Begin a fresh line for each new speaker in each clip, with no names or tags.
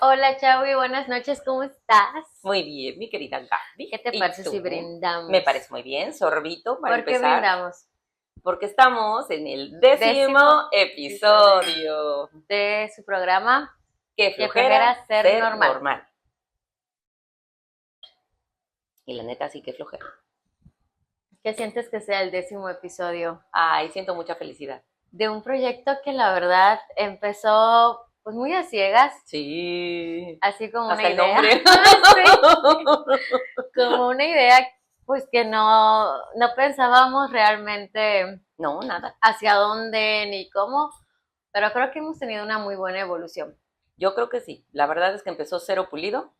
Hola, Chaui, buenas noches, ¿cómo estás?
Muy bien, mi querida Gaby.
¿Qué te
¿Y
parece si
tú? Me
brindamos?
parece muy bien, sorbito para
¿Por qué
empezar,
brindamos?
porque estamos en el 10º
Décimo episodio
episodio.
de su programa,
Qué
Qué
flojera
flojera ser
ser
normal.
normal. Y la neta sí que flojera.
¿Qué sientes que sea el 10º episodio
Ay, siento mucha felicidad.
de un proyecto que la verdad empezó pues muy a ciegas,
Sí,
así como una
hasta el
idea?
nombre.
Sí, como una idea pues que no pensábamos realmente
No, nada.
hacia dónde ni cómo, pero creo que hemos tenido una muy buena evolución.
Yo creo que sí. La verdad es que empezó cero pulido,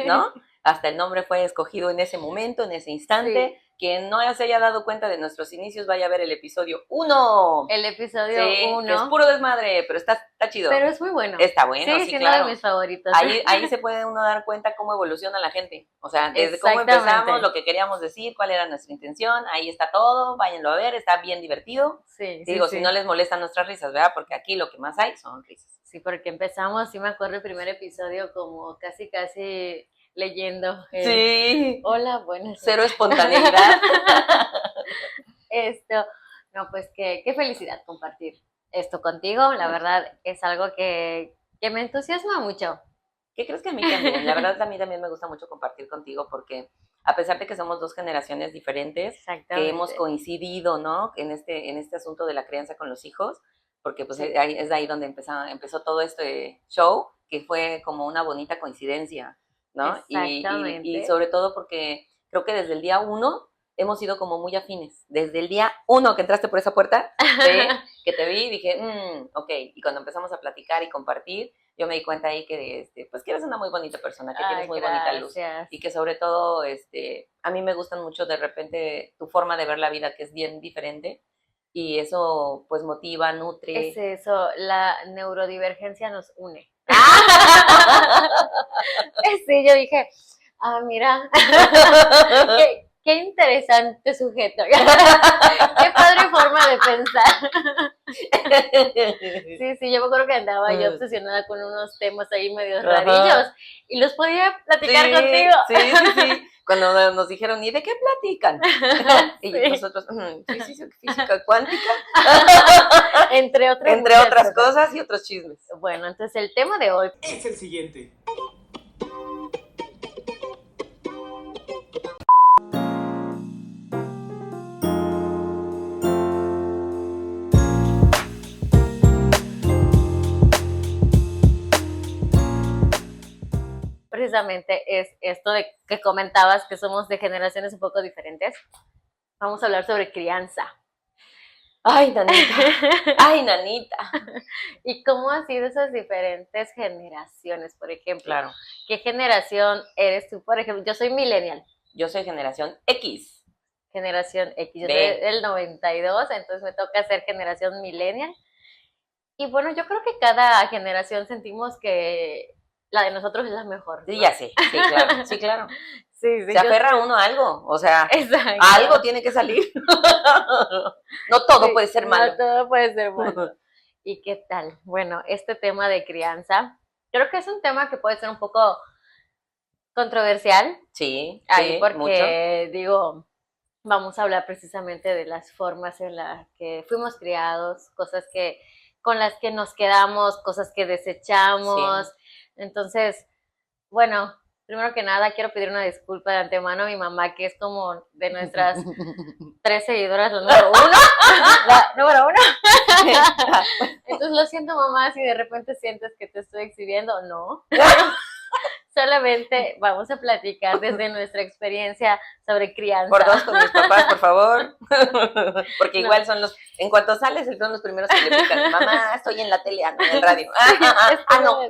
¿no? Hasta el nombre fue escogido en ese momento, en ese
Sí,
instante. Quien no se haya dado cuenta de nuestros inicios, vaya a ver el episodio 1.
el episodio
Sí, que es
uno,
puro desmadre, pero está chido.
pero es muy bueno.
Está bueno,
Sigue
sí,
siendo de
claro.
mis favoritos.
Ahí se puede uno dar cuenta cómo evoluciona la gente. O sea, desde cómo empezamos,
Exactamente.
lo que queríamos decir, cuál era nuestra intención, ahí está todo, váyanlo a ver, está bien divertido.
Sí, sí,
Digo, si no
sí.
les molestan nuestras risas, ¿verdad? Porque aquí lo que más hay son risas.
Sí, porque empezamos, sí me acuerdo el primer episodio como casi leyendo
Sí,
hola, buenas
cero
noches.
espontaneidad.
Esto, no, pues qué felicidad compartir esto contigo. La verdad es algo que me entusiasma mucho.
¿Qué crees que a mí también? La verdad, a mí también me gusta mucho compartir contigo porque a pesar de que somos dos generaciones diferentes, que hemos
Exactamente.
coincidido, ¿no? En este asunto de la crianza con los hijos, porque pues
Sí,
es de ahí donde empezó todo este show, que fue como una bonita coincidencia, ¿no? Y
exactamente.
sobre todo porque creo que desde el día uno hemos sido como muy afines. Desde el día uno que entraste por esa puerta, ¿sí? Que te vi y dije, ok. Y cuando empezamos a platicar y compartir, yo me di cuenta ahí que, pues que eres una muy bonita persona, que tienes
Ay,
muy bonita luz
gracias.
y que sobre todo, a mí me gustan mucho de repente tu forma de ver la vida, que es bien diferente y eso pues motiva,
Es
nutre.
eso, la neurodivergencia nos une. Sí, yo dije, mira, qué interesante sujeto. Qué padre forma de pensar. Sí, sí, yo me acuerdo que andaba yo obsesionada con unos temas ahí medio rarillos
Ajá.
y los podía platicar contigo.
Sí, sí, sí, sí. Cuando nos dijeron, ¿y de qué platican? Y
Sí.
nosotros, física cuántica,
Entre otras
entre
muchas
otras
cosas.
cosas y otros chismes.
Bueno, entonces el tema de hoy,
Es el siguiente.
precisamente es esto de que comentabas que somos de generaciones un poco diferentes. Vamos a hablar sobre crianza.
Ay, nanita, ay, nanita.
¿Y cómo han sido esas diferentes generaciones? Por ejemplo,
Claro,
¿qué generación eres tú? Por ejemplo, yo soy millennial,
yo soy generación X,
generación X, yo soy
B.
del 92, entonces me toca ser generación millennial. Y bueno, yo creo que cada generación sentimos que la de nosotros es la mejor,
Sí,
¿no?
ya sé, sí, claro, sí, claro.
Sí,
Se
sí, yo
aferra
sé.
uno a algo, o sea, algo
Exacto.
tiene que salir. No todo
Sí,
puede ser
no
malo.
todo puede ser malo. ¿Y qué tal? Bueno, este tema de crianza, creo que es un tema que puede ser un poco controversial,
Sí,
ahí
sí, mucho.
porque digo, vamos a hablar precisamente de las formas en las que fuimos criados, cosas que con las que nos quedamos, cosas que
Sí.
desechamos. Entonces, bueno, primero que nada quiero pedir una disculpa de antemano a mi mamá, que es como de nuestras tres seguidoras, la número uno. La número uno. Entonces lo siento, mamá, si de repente sientes que te estoy exhibiendo, no. Solamente vamos a platicar desde nuestra experiencia sobre
Por
crianza.
dos con mis papás, por favor. Porque
No,
igual en cuanto sales, son los primeros que le pican. Mamá, estoy en la tele, no, en el radio. No.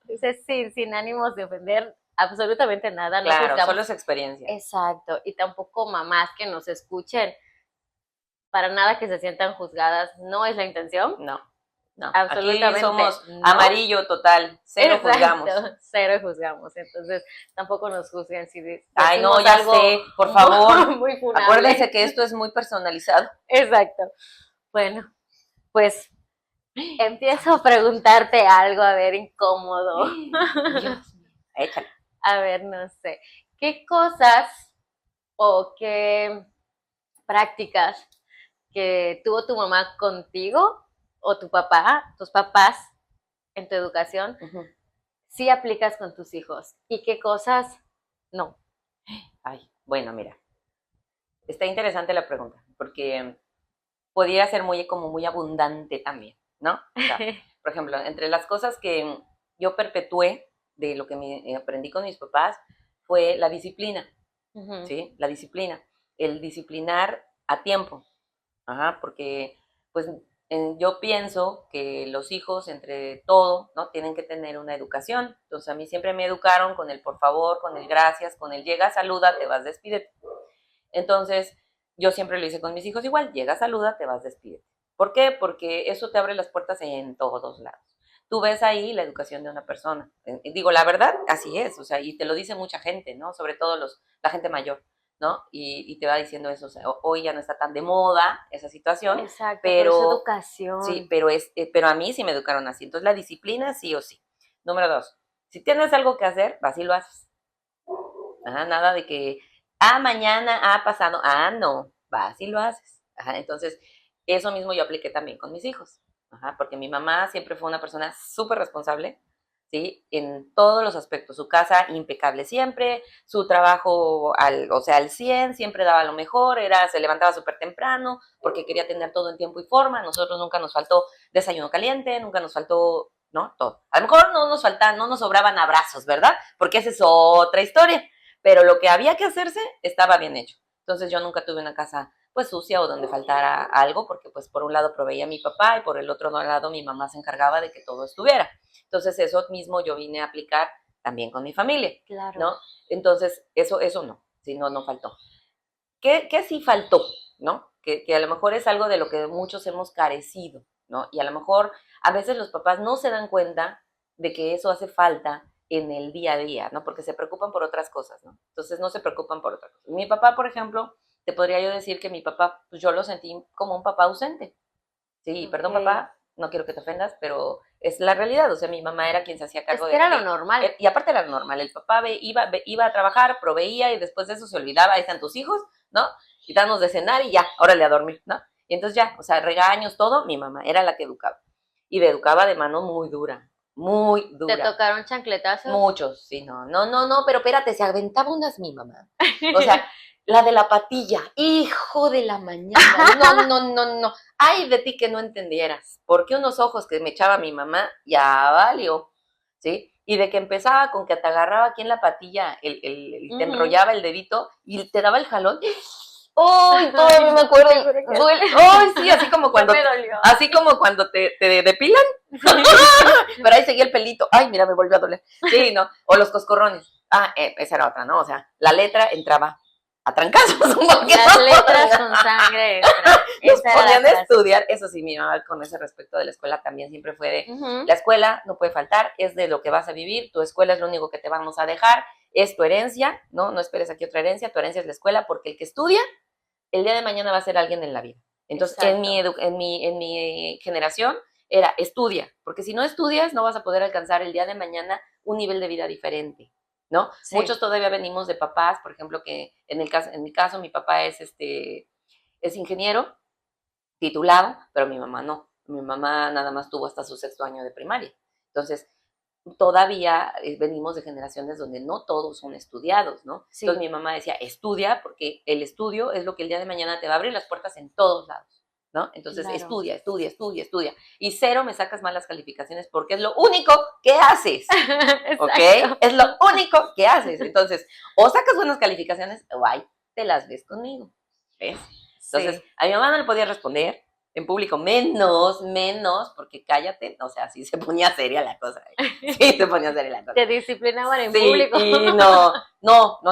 dice sin ánimos de ofender absolutamente nada, no
Claro,
juzgamos.
solo es experiencia.
Exacto, y tampoco mamás que nos escuchen, para nada que se sientan juzgadas, no es la intención,
No, no. Aquí
absolutamente
somos
no.
amarillo total, cero juzgamos.
Exacto, cero juzgamos, entonces tampoco nos juzguen si
Ay, no,
decimos
ya
algo
sé, por favor.
muy
Acuérdense
funable.
que esto es muy personalizado.
Exacto. Bueno, pues empiezo a preguntarte algo, a ver, incómodo.
Dios mío, échale.
A ver, no sé. ¿Qué cosas o qué prácticas que tuvo tu mamá contigo o tu papá, tus papás en tu educación,
Ujú.
sí aplicas con tus hijos? ¿Y qué cosas no?
Ay, bueno, mira, está interesante la pregunta, porque podría ser como muy abundante también, ¿no? O sea, por ejemplo, entre las cosas que yo perpetué de lo que aprendí con mis papás fue la disciplina,
Ujú.
¿sí? La disciplina, el disciplinar a tiempo, ajá, porque pues yo pienso que los hijos, entre todo, ¿no? Tienen que tener una educación. Entonces a mí siempre me educaron con el por favor, con el gracias, con el llega, saluda, te vas, despídete. Entonces yo siempre lo hice con mis hijos igual, llega, saluda, te vas, despídete. ¿Por qué? Porque eso te abre las puertas en todos lados. Tú ves ahí la educación de una persona. Digo, la verdad, así es, o sea, y te lo dice mucha gente, ¿no? Sobre todo la gente mayor, ¿no? Y te va diciendo eso, o sea, hoy ya no está tan de moda esa situación,
Exacto, pero es
pero sí,
educación.
pero a mí sí me educaron así. Entonces la disciplina sí o sí. Número 2, si tienes algo que hacer, vas y lo haces. Ajá, nada de que, mañana, pasado, no, vas y lo haces. Ajá, entonces, eso mismo yo apliqué también con mis hijos. Ajá, porque mi mamá siempre fue una persona súper responsable, ¿sí? En todos los aspectos. Su casa impecable siempre, su trabajo, o sea, al 100, siempre daba lo mejor, se levantaba súper temprano porque quería tener todo en tiempo y forma. Nosotros nunca nos faltó desayuno caliente, nunca nos faltó, ¿no? Todo. A lo mejor no nos sobraban abrazos, ¿verdad? Porque esa es otra historia, pero lo que había que hacerse estaba bien hecho. Entonces yo nunca tuve una casa pues sucia o donde faltara algo, porque pues por un lado proveía a mi papá y por el otro lado mi mamá se encargaba de que todo estuviera. Entonces eso mismo yo vine a aplicar también con mi familia,
Claro.
¿no? Entonces eso no, si no, no faltó. ¿Qué sí faltó, no? Que a lo mejor es algo de lo que muchos hemos carecido, ¿no? Y a lo mejor a veces los papás no se dan cuenta de que eso hace falta en el día a día, ¿no? Porque se preocupan por otras cosas, ¿no? Entonces no se preocupan por otras cosas. Mi papá, por ejemplo, te podría yo decir que mi papá, pues yo lo sentí como un papá ausente. Sí, perdón
Ok.
papá, no quiero que te ofendas, pero es la realidad. O sea, mi mamá era quien se hacía
Es
cargo
que era lo normal.
y aparte era lo normal. El papá iba a trabajar, proveía y después de eso se olvidaba, ahí están tus hijos, ¿no? Y darnos de cenar y ya, órale a dormir, ¿no? Y entonces ya, o sea, regaños, todo, mi mamá era la que educaba. Y me educaba de mano muy dura, muy
¿Te
dura.
tocaron chancletazos?
Muchos, sí, no, pero espérate, se aventaba unas mi mamá. O sea, la de la patilla, hijo de la mañana, no. Ay, de ti que no entendieras, porque unos ojos que me echaba mi mamá, ya valió, ¿sí? Y de que empezaba con que te agarraba aquí en la patilla, te enrollaba el dedito y te daba el jalón. ¡Ay, todavía me acuerdo! Duele. ¡Ay, sí! Así como cuando te depilan, pero ahí seguía el pelito. ¡Ay, mira, me volvió a doler! Sí, ¿no? O los coscorrones. Esa era otra, ¿no? O sea, la letra entraba a trancazos.
Las letras con sangre extra.
Nos
Esa era
ponían
la
a
frase.
estudiar. Eso sí, mi mamá con ese respecto de la escuela también siempre fue de, la escuela no puede faltar, es de lo que vas a vivir, tu escuela es lo único que te vamos a dejar, es tu herencia, ¿no? No esperes aquí otra herencia, tu herencia es la escuela, porque el que estudia, el día de mañana va a ser alguien en la vida. Entonces,
Exacto.
en mi generación era estudia, porque si no estudias no vas a poder alcanzar el día de mañana un nivel de vida diferente, ¿no?
Sí.
Muchos todavía venimos de papás, por ejemplo, que en mi caso mi papá es ingeniero titulado, pero mi mamá no. Mi mamá nada más tuvo hasta su 6º año de primaria. Entonces, todavía venimos de generaciones donde no todos son estudiados, ¿no?
Sí.
Entonces mi mamá decía, estudia, porque el estudio es lo que el día de mañana te va a abrir las puertas en todos lados, ¿no? Entonces
Claro.
estudia. Y cero me sacas malas calificaciones porque es lo único que haces, ¿ok? Es lo único que haces. Entonces, o sacas buenas calificaciones o ahí te las ves conmigo, ¿ves? Entonces,
Sí.
a mi mamá no le podía responder, en público menos, porque cállate, o sea, sí se ponía seria la cosa. Sí se ponía seria la cosa.
Te disciplinaban en
Sí,
público.
y no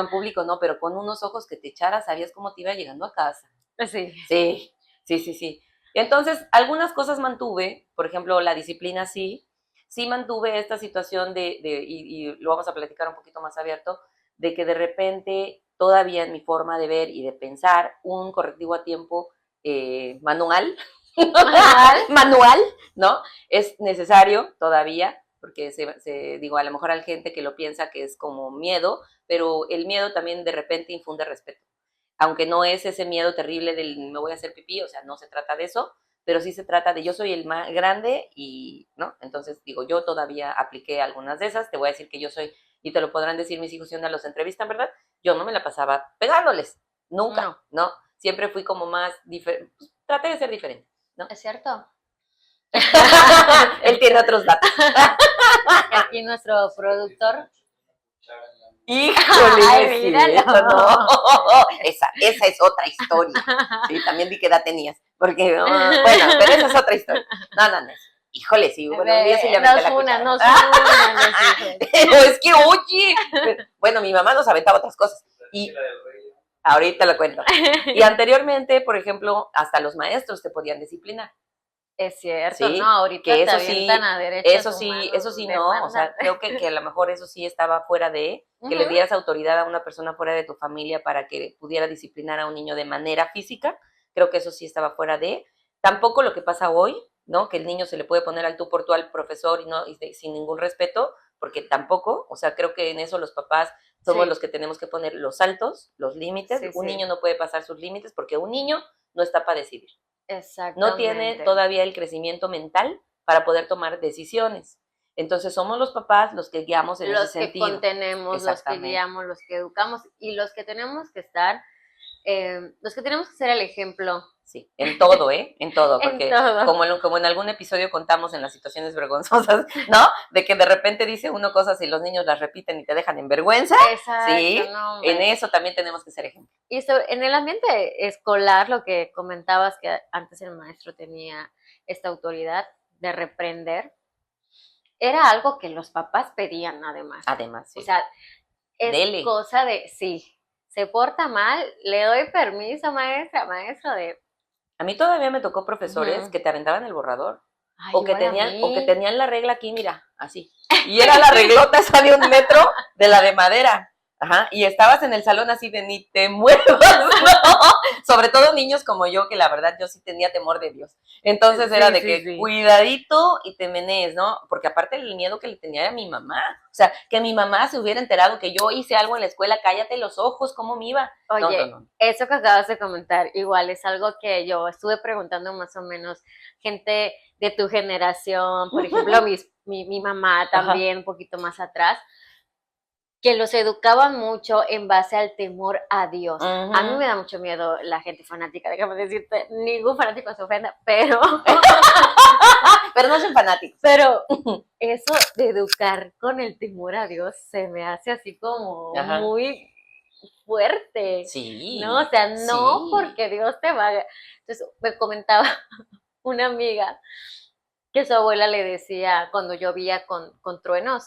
en público no, pero con unos ojos que te echaras sabías cómo te iba llegando a casa.
Sí.
Sí. Entonces, algunas cosas mantuve, por ejemplo, la disciplina sí mantuve esta situación y lo vamos a platicar un poquito más abierto, de que de repente todavía en mi forma de ver y de pensar un correctivo a tiempo manual manual, ¿no? Es necesario todavía, porque digo, a lo mejor hay gente que lo piensa que es como miedo, pero el miedo también de repente infunde respeto. Aunque no es ese miedo terrible del me voy a hacer pipí, o sea, no se trata de eso, pero sí se trata de yo soy el más grande y, ¿no? Entonces, digo, yo todavía apliqué algunas de esas, te voy a decir que yo soy, y te lo podrán decir mis hijos si una los entrevistan, ¿verdad? Yo no me la pasaba pegándoles, nunca, ¿no? Siempre fui como más diferente, pues, traté de ser diferente, ¿no?
¿Es cierto?
Él tiene otros datos.
Aquí nuestro productor.
Híjole,
Ay,
es
míralo.
cierto, no. Esa es otra historia. Sí, también vi qué edad tenías. Porque, bueno, pero esa es otra historia. No. Híjole, sí, buenos días y ya me la cuchara.
Nos unan, nos hijos.
Es que, oye. Bueno, mi mamá nos aventaba otras cosas. Y ahorita lo cuento. Y anteriormente, por ejemplo, hasta los maestros te podían disciplinar.
Es cierto,
Sí,
no, ahorita
que eso
te avientan
sí,
a derechos
eso sí no, o sea, creo que a lo mejor eso sí estaba fuera de, que le dieras autoridad a una persona fuera de tu familia para que pudiera disciplinar a un niño de manera física, creo que eso sí estaba fuera de. Tampoco lo que pasa hoy, ¿no? Que el niño se le puede poner al tú por tú al profesor y sin ningún respeto, porque tampoco, o sea, creo que en eso los papás somos los que tenemos que poner los altos, los límites. Un niño no puede pasar sus límites porque un niño no está para decidir. No tiene todavía el crecimiento mental para poder tomar decisiones. Entonces somos los papás los que guiamos en ese sentido.
Los que contenemos, los que guiamos, los que educamos y los que tenemos que estar, los que tenemos que ser el ejemplo.
Sí, en todo, en todo, porque como en algún episodio contamos en las situaciones vergonzosas, ¿no? De que de repente dice uno cosas y los niños las repiten y te dejan en vergüenza.
Exacto,
sí, en eso también tenemos que ser ejemplo.
Y en el ambiente escolar, lo que comentabas que antes el maestro tenía esta autoridad de reprender, era algo que los papás pedían además.
Además, sí.
O sea, es cosa de, sí, se porta mal, le doy permiso, maestro, de...
A mí todavía me tocó profesores que te aventaban el borrador. Ay, o que tenían la regla aquí, mira, así. Y era la reglota esa de 1 metro de la de madera. Ajá, y estabas en el salón así de ni te muevas, ¿no? Sobre todo niños como yo, que la verdad yo sí tenía temor de Dios. Entonces era de que cuidadito y te menees, ¿no? Porque aparte el miedo que le tenía era a mi mamá. O sea, que mi mamá se hubiera enterado que yo hice algo en la escuela, cállate los ojos, ¿cómo me iba?
Oye, no. Eso que acabas de comentar, igual es algo que yo estuve preguntando más o menos gente de tu generación, por ejemplo, mi mamá también, un poquito más atrás, que los educaban mucho en base al temor a Dios. A mí me da mucho miedo la gente fanática, déjame decirte, ningún fanático se ofenda, pero...
pero no son fanáticos.
Pero eso de educar con el temor a Dios se me hace así como muy fuerte.
Sí.
¿No? O sea, no porque Dios te va a... Entonces me comentaba una amiga que su abuela le decía cuando llovía con truenos,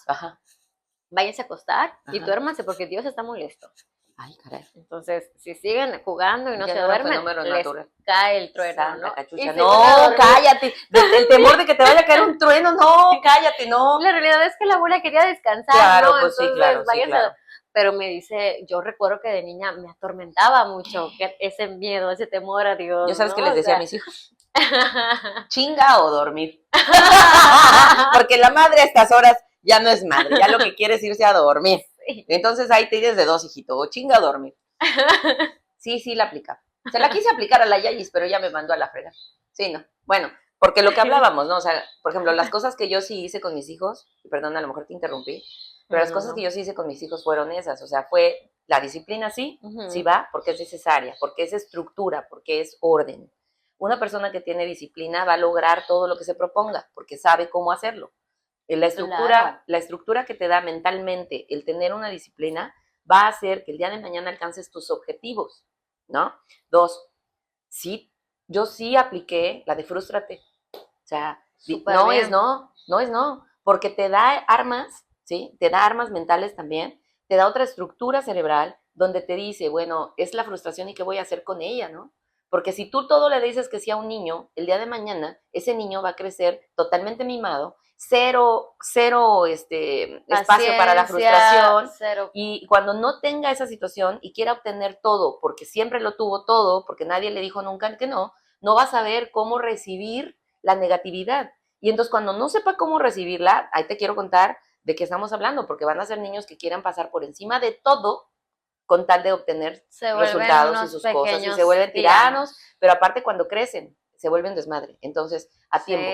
váyanse a acostar y duérmanse porque Dios está molesto.
Ay, caray.
Entonces, si siguen jugando y no se duermen, les cae el trueno,
Santa, ¿no? Cachucha. No, cállate. El temor de que te vaya a caer un trueno, no, cállate, no.
La realidad es que la abuela quería descansar,
claro,
¿no?
Pues
entonces,
sí, claro.
Pero me dice, yo recuerdo que de niña me atormentaba mucho ese miedo, ese temor a Dios.
¿Yo sabes qué les decía a mis hijos? Chinga o dormir. Porque la madre a estas horas ya no es madre, ya lo que quiere es irse a dormir. Sí. Entonces ahí tienes de 2, hijito, o chinga a dormir. Sí, la aplica. Se la quise aplicar a la Yayis, pero ya me mandó a la frega. Sí, no. Bueno, porque lo que hablábamos, ¿no? O sea, por ejemplo, las cosas que yo sí hice con mis hijos, y perdón, a lo mejor te interrumpí, pero las cosas que yo sí hice con mis hijos fueron esas. O sea, fue la disciplina, sí va, porque es necesaria, porque es estructura, porque es orden. Una persona que tiene disciplina va a lograr todo lo que se proponga, porque sabe cómo hacerlo. La estructura que te da mentalmente el tener una disciplina va a hacer que el día de mañana alcances tus objetivos, ¿no? 2, yo sí apliqué la de frústrate. O sea, no es no, porque te da armas, ¿sí? Te da armas mentales también, te da otra estructura cerebral donde te dice, bueno, es la frustración y qué voy a hacer con ella, ¿no? Porque si tú todo le dices que sí a un niño, el día de mañana ese niño va a crecer totalmente mimado, cero espacio para la frustración, y cuando no tenga esa situación y quiera obtener todo, porque siempre lo tuvo todo, porque nadie le dijo nunca que no no va a saber cómo recibir la negatividad. Y entonces cuando no sepa cómo recibirla, ahí te quiero contar de qué estamos hablando, porque van a ser niños que quieran pasar por encima de todo con tal de obtener resultados y sus cosas, y se vuelven tiranos, pero aparte cuando crecen, se vuelven desmadre. Entonces, a tiempo.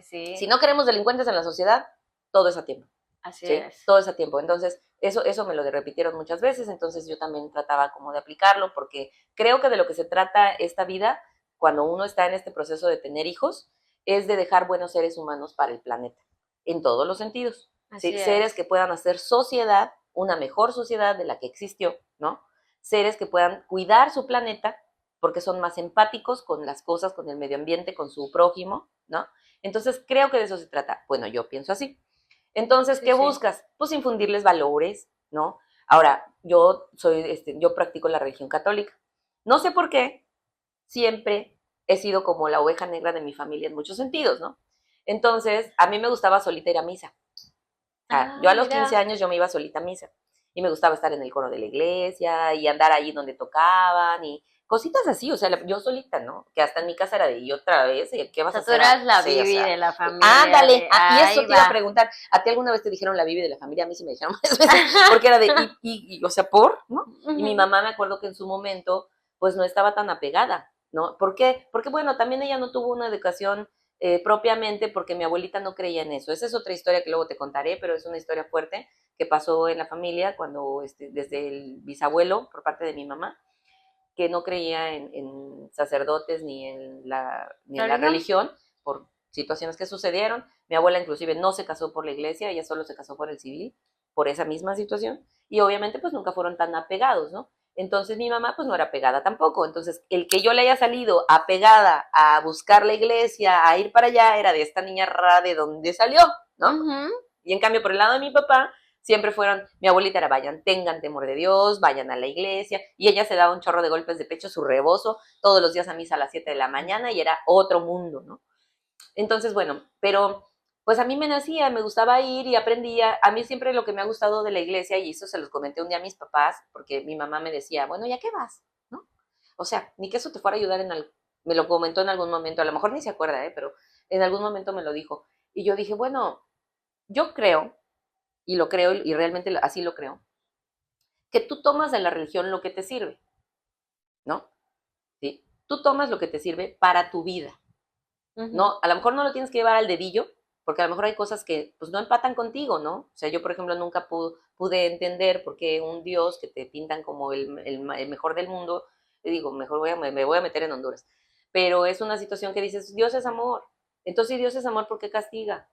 Sí.
Si no queremos delincuentes en la sociedad, todo es a tiempo.
Así
¿sí?
es.
Todo es a tiempo. Entonces, eso me lo repitieron muchas veces, entonces yo también trataba como de aplicarlo, porque creo que de lo que se trata esta vida, cuando uno está en este proceso de tener hijos, es de dejar buenos seres humanos para el planeta, en todos los sentidos. ¿sí? Seres que puedan hacer sociedad, una mejor sociedad de la que existió, ¿no? Seres que puedan cuidar su planeta, porque son más empáticos con las cosas, con el medio ambiente, con su prójimo, ¿no? Entonces, creo que de eso se trata. Bueno, yo pienso así. Entonces, ¿qué buscas? Pues infundirles valores, ¿no? Ahora, yo practico la religión católica. No sé por qué, siempre he sido como la oveja negra de mi familia en muchos sentidos, ¿no? Entonces, a mí me gustaba solita ir a misa. O sea, yo a los 15 años yo me iba solita a misa. Y me gustaba estar en el coro de la iglesia y andar ahí donde tocaban y cositas así, o sea, yo solita, ¿no? Que hasta en mi casa era de, y otra vez, ¿qué vas a hacer?
Tú eras la Bibi de la familia.
Ándale, y eso te iba a preguntar, ¿a ti alguna vez te dijeron la Bibi de la familia? A mí sí me dijeron más veces, porque era de, o sea, ¿no? Y mi mamá me acuerdo que en su momento, pues no estaba tan apegada, ¿no? ¿Por qué? Porque, bueno, también ella no tuvo una educación propiamente porque mi abuelita no creía en eso. Esa es otra historia que luego te contaré, pero es una historia fuerte que pasó en la familia cuando, desde el bisabuelo, por parte de mi mamá, que no creía en sacerdotes ni en la religión, por situaciones que sucedieron. Mi abuela inclusive no se casó por la iglesia, ella solo se casó por el civil, por esa misma situación, y obviamente pues nunca fueron tan apegados, ¿no? Entonces mi mamá pues no era apegada tampoco, entonces el que yo le haya salido apegada a buscar la iglesia, a ir para allá, era de esta niña rara de donde salió, ¿no? Y en cambio por el lado de mi papá, siempre fueron, mi abuelita era, vayan, tengan temor de Dios, vayan a la iglesia, y ella se daba un chorro de golpes de pecho, su rebozo, todos los días a misa a las 7 de la mañana, y era otro mundo, ¿no? Entonces, bueno, pero pues a mí me nacía, me gustaba ir y aprendía. A mí siempre lo que me ha gustado de la iglesia, y eso se los comenté un día a mis papás, porque mi mamá me decía, bueno, ¿ya qué vas? ¿No? O sea, ni que eso te fuera a ayudar en algo. Me lo comentó en algún momento, a lo mejor ni se acuerda, pero en algún momento me lo dijo. Y yo dije, bueno, yo creo, y lo creo, y realmente así lo creo, que tú tomas de la religión lo que te sirve, ¿no? ¿Sí? Tú tomas lo que te sirve para tu vida. ¿No? A lo mejor no lo tienes que llevar al dedillo, porque a lo mejor hay cosas que pues no empatan contigo, ¿no? O sea, yo, por ejemplo, nunca pude entender por qué un Dios que te pintan como el mejor del mundo, digo, mejor me voy a meter en Honduras, pero es una situación que dices, Dios es amor. Entonces, si Dios es amor, ¿por qué castiga?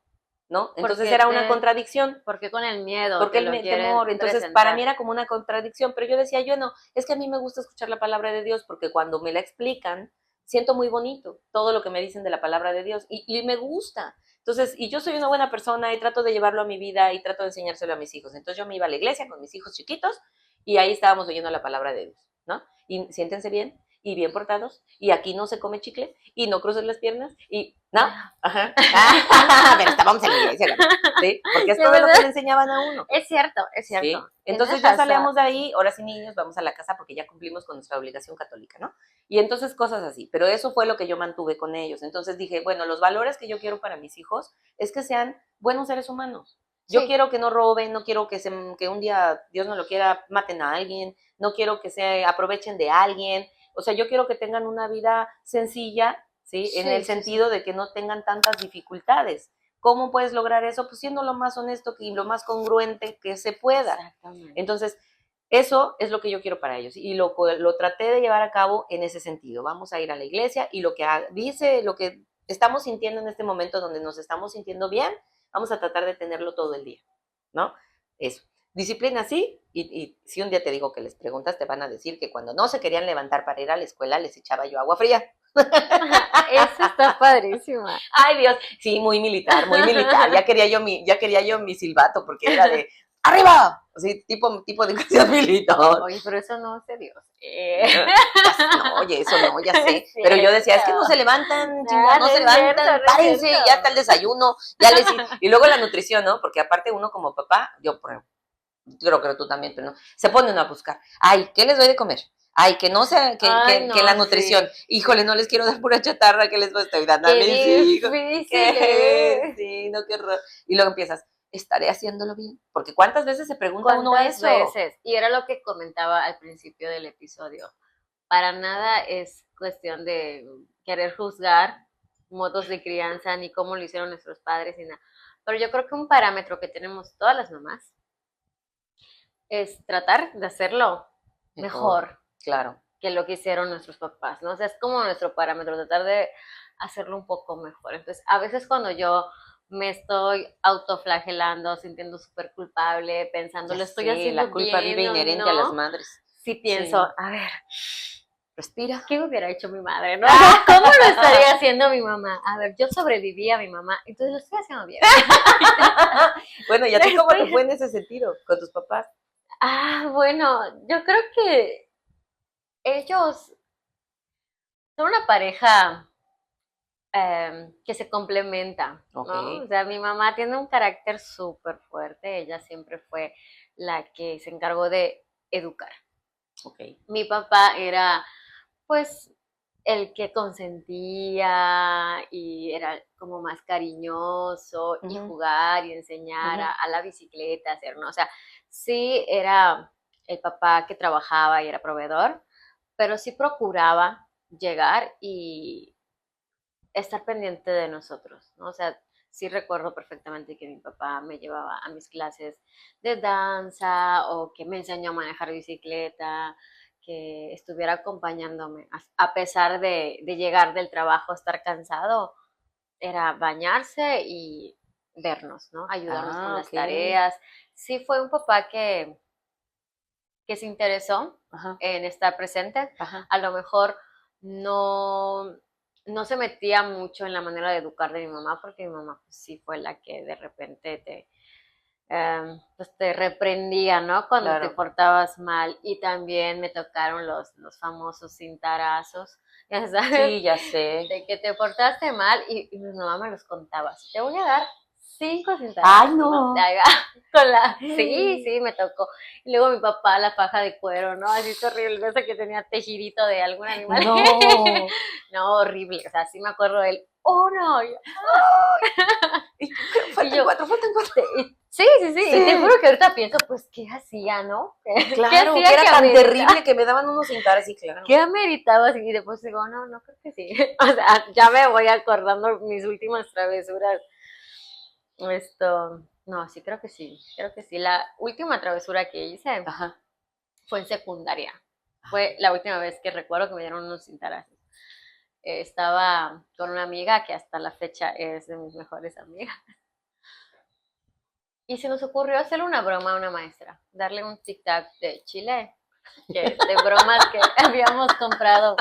¿No? Entonces era una contradicción.
¿Por qué con el miedo?
Porque el temor. Entonces, para mí era como una contradicción, pero yo decía, yo no, es que a mí me gusta escuchar la palabra de Dios, porque cuando me la explican, siento muy bonito todo lo que me dicen de la palabra de Dios y me gusta. Entonces, y yo soy una buena persona y trato de llevarlo a mi vida y trato de enseñárselo a mis hijos. Entonces yo me iba a la iglesia con mis hijos chiquitos y ahí estábamos oyendo la palabra de Dios, ¿no? Y siéntense bien y bien portados y aquí no se come chicle y no cruces las piernas y, ¿no? Ajá. Pero estábamos en la iglesia, ¿sí? Porque es todo lo que le enseñaban a uno.
Es cierto, es cierto.
¿Sí? Entonces ya salíamos de ahí, ahora sí niños, vamos a la casa porque ya cumplimos con nuestra obligación católica, ¿no? Y entonces cosas así, pero eso fue lo que yo mantuve con ellos. Entonces dije, bueno, los valores que yo quiero para mis hijos es que sean buenos seres humanos. Yo quiero que no roben, no quiero que un día, Dios no lo quiera, maten a alguien, no quiero que se aprovechen de alguien. O sea, yo quiero que tengan una vida sencilla, ¿sí? En el sentido de que no tengan tantas dificultades. ¿Cómo puedes lograr eso? Pues siendo lo más honesto y lo más congruente que se pueda. Exactamente. Entonces, eso es lo que yo quiero para ellos y lo traté de llevar a cabo en ese sentido. Vamos a ir a la iglesia y lo que dice, lo que estamos sintiendo en este momento donde nos estamos sintiendo bien, vamos a tratar de tenerlo todo el día, ¿no? Eso. Disciplina sí, y si un día te digo que les preguntas, te van a decir que cuando no se querían levantar para ir a la escuela, les echaba yo agua fría.
Eso está padrísima.
Ay, Dios, sí, muy militar. Ya quería yo mi silbato porque era de ¡arriba! Así, tipo de educación militar.
Oye, pero eso no hace Dios.
No, oye, eso no, ya sé. Pero yo decía, es que no se levantan, chingada, no se levantan, párense, ya está el desayuno, y luego la nutrición, ¿no? Porque aparte uno como papá, yo creo que tú también, pero no, se pone uno a buscar. Ay, ¿qué les doy de comer? Ay, que no sea,
Ay,
que la
no,
nutrición.
sí.
Híjole, no les quiero dar pura chatarra que les estoy dando a
Qué
mis hijos.
difícil
¿Qué?
es.
Sí, no, qué horror. Y luego empiezas, ¿estaré haciéndolo bien? Porque ¿cuántas veces se pregunta uno
¿Cuántas
eso?
veces? Y era lo que comentaba al principio del episodio. Para nada es cuestión de querer juzgar modos de crianza, ni cómo lo hicieron nuestros padres, ni nada. Pero yo creo que un parámetro que tenemos todas las mamás es tratar de hacerlo mejor
Claro.
que lo que hicieron nuestros papás, ¿no? O sea, es como nuestro parámetro, tratar de hacerlo un poco mejor. Entonces, a veces cuando yo me estoy autoflagelando, sintiendo súper culpable, pensando,
Ya
¿lo estoy
sé, la
haciendo
culpa vive
bien o
inherente a las
no?
madres.
Sí pienso,
Sí.
a ver,
Respira.
¿qué hubiera hecho mi madre, no? O sea, ¿cómo lo estaría haciendo mi mamá? A ver, yo sobreviví a mi mamá, entonces lo estoy haciendo bien.
Bueno, ¿y a ti cómo te fue en ese sentido con tus papás?
Bueno, yo creo que ellos son una pareja que se complementa, ¿no?
Ok.
O sea, mi mamá tiene un carácter súper fuerte, ella siempre fue la que se encargó de educar.
Ok.
Mi papá era, pues, el que consentía y era como más cariñoso y
Ujú,
jugar y enseñar
ujú.
a la bicicleta, hacer, ¿no? O sea, sí era el papá que trabajaba y era proveedor, pero sí procuraba llegar y estar pendiente de nosotros, ¿no? O sea, sí recuerdo perfectamente que mi papá me llevaba a mis clases de danza o que me enseñó a manejar bicicleta, que estuviera acompañándome, a pesar de llegar del trabajo, estar cansado, era bañarse y vernos, ¿no? Ayudarnos con
Ah,
las
ok.
tareas. Sí fue un papá que se interesó
Ajá,
en estar presente.
ajá.
A lo mejor no, no se metía mucho en la manera de educar de mi mamá, porque mi mamá pues, sí fue la que de repente pues te reprendía, ¿no? Cuando te
Claro.
portabas mal. Y también me tocaron los famosos cintarazos, ya sabes,
Sí, ya sé.
de que te portaste mal y mi mamá me los contaba. Así, te voy a dar 5
Ay,
cintarazos, ¿no?
no.
Ahí va, con la... Sí, sí, me tocó. Y luego mi papá, la faja de cuero, ¿no? Así horrible, esa que tenía tejidito de algún animal.
No.
No, horrible. O sea, sí me acuerdo de él. ¡Oh, no!
Y
Y
faltan
yo,
cuatro, faltan cuatro.
sí, sí, sí. Y te juro
Sí,
que ahorita pienso, pues, ¿qué hacía, no? ¿Qué
claro, que
hacía que
era tan
ameritaba?
terrible que me daban unos cintares, sí, claro.
¿Qué ameritaba? Y después digo, no, no creo que sí. O sea, ya me voy acordando mis últimas travesuras. No, sí, creo que sí. Creo que sí. La última travesura que hice
Ajá.
fue en secundaria. Fue la última vez que recuerdo que me dieron unos cintarazos. Estaba con una amiga que hasta la fecha es de mis mejores amigas. Y se nos ocurrió hacerle una broma a una maestra, darle un tic-tac de Chile, que de bromas que habíamos comprado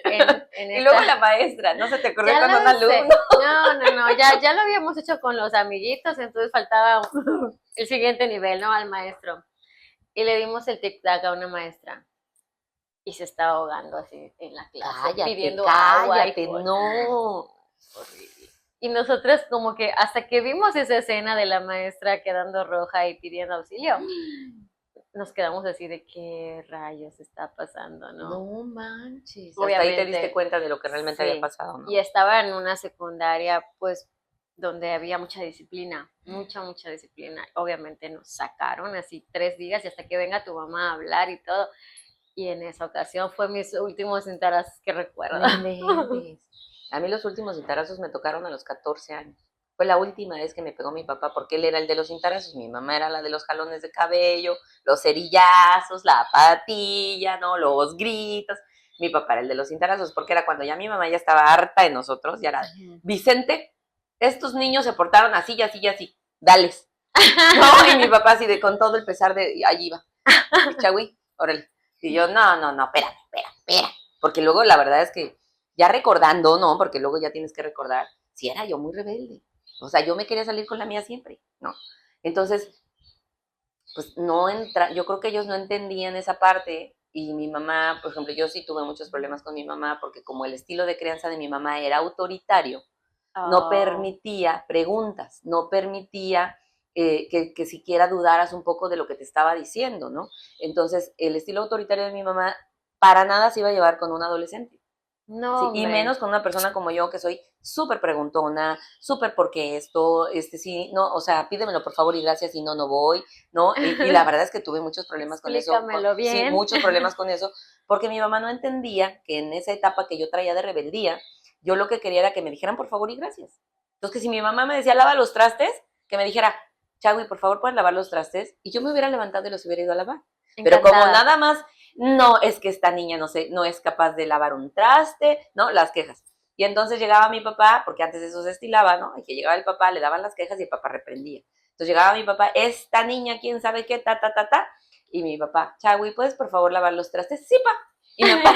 en
Y luego
esta.
la maestra, no se te ocurrió
Ya
con un
lo sé.
alumno.
No, no, no, ya lo habíamos hecho con los amiguitos, entonces faltaba el siguiente nivel, ¿no? Al maestro. Y le dimos el tic-tac a una maestra y se estaba ahogando así en la clase,
Cállate,
pidiendo agua y
cállate,
cosas.
no.
Horrible. Y nosotras como que hasta que vimos esa escena de la maestra quedando roja y pidiendo auxilio, nos quedamos así de qué rayos está pasando, ¿no?
No manches. Hasta ahí te diste
Obviamente,
cuenta de lo que realmente había
sí.
pasado,
Y
¿no?
estaba en una secundaria, pues, donde había mucha disciplina, mucha disciplina. Obviamente nos sacaron así 3 días y hasta que venga tu mamá a hablar y todo. Y en esa ocasión fue mis últimos cintarazos que recuerdo.
No inventes. A mí los últimos cintarazos me tocaron a los 14 años. Fue la última vez que me pegó mi papá porque él era el de los cintarazos, mi mamá era la de los jalones de cabello, los cerillazos, la patilla, ¿no? Los gritos. Mi papá era el de los cintarazos porque era cuando ya mi mamá ya estaba harta de nosotros, ya era, Vicente, estos niños se portaron así y así y así, dales. No, y mi papá así de con todo el pesar de, allí iba, y Chagüí, órale. Y yo, no, espera. Porque luego la verdad es que ya recordando, ¿no? Porque luego ya tienes que recordar, si era yo muy rebelde. O sea, yo me quería salir con la mía siempre, ¿no? Entonces, pues no entra, yo creo que ellos no entendían esa parte y mi mamá, por ejemplo, yo sí tuve muchos problemas con mi mamá porque como el estilo de crianza de mi mamá era autoritario, no
Oh,
permitía preguntas, no permitía que siquiera dudaras un poco de lo que te estaba diciendo, ¿no? Entonces, el estilo autoritario de mi mamá para nada se iba a llevar con un adolescente.
No,
Sí, y
hombre.
menos con una persona como yo, que soy súper preguntona, súper porque esto, sí, no, o sea, pídemelo por favor y gracias, y no, no voy, ¿no? Y la verdad es que tuve muchos problemas con eso.
Explícamelo
Sí,
bien.
muchos problemas con eso, porque mi mamá no entendía que en esa etapa que yo traía de rebeldía, yo lo que quería era que me dijeran por favor y gracias. Entonces, que si mi mamá me decía, lava los trastes, que me dijera, Chagui, por favor, ¿puedes lavar los trastes? Y yo me hubiera levantado y los hubiera ido a lavar. Pero como
Encantada.
nada más, no, es que esta niña no sé, no es capaz de lavar un traste, ¿no? Las quejas. Y entonces llegaba mi papá, porque antes eso se estilaba, ¿no? Y que llegaba el papá, le daban las quejas y el papá reprendía. Entonces llegaba mi papá, esta niña, quién sabe qué, ta, ta, ta, ta. Y mi papá, Chagui, ¿puedes por favor lavar los trastes? Sí, pa. Y mi papá,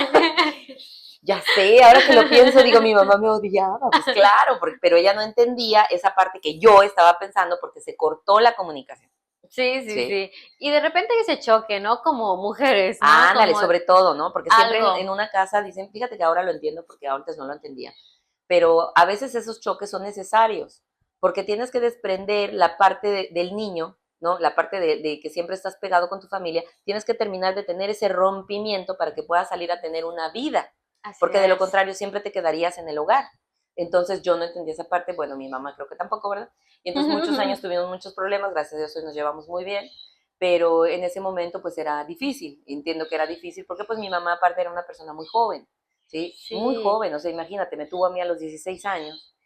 ya sé, ahora que lo pienso, digo, mi mamá me odiaba. Pues claro, pero ella no entendía esa parte que yo estaba pensando porque se cortó la comunicación.
Sí, sí,
¿Sí?
sí. Y de repente hay ese choque, ¿no? Como mujeres, ¿no?
Ándale,
Como
sobre todo, ¿no? Porque siempre
algo.
en una casa dicen, fíjate que ahora lo entiendo porque antes no lo entendía, pero a veces esos choques son necesarios, porque tienes que desprender la parte del niño, ¿no? La parte de que siempre estás pegado con tu familia, tienes que terminar de tener ese rompimiento para que puedas salir a tener una vida,
Así
porque de lo
es.
contrario siempre te quedarías en el hogar. Entonces yo no entendía esa parte, bueno, mi mamá creo que tampoco, ¿verdad? Y entonces muchos años tuvimos muchos problemas, gracias a Dios hoy nos llevamos muy bien, pero en ese momento pues era difícil, entiendo que era difícil, porque pues mi mamá aparte era una persona muy joven, ¿sí? Muy
Sí.
joven, o sea, imagínate, me tuvo a mí a los 16 años,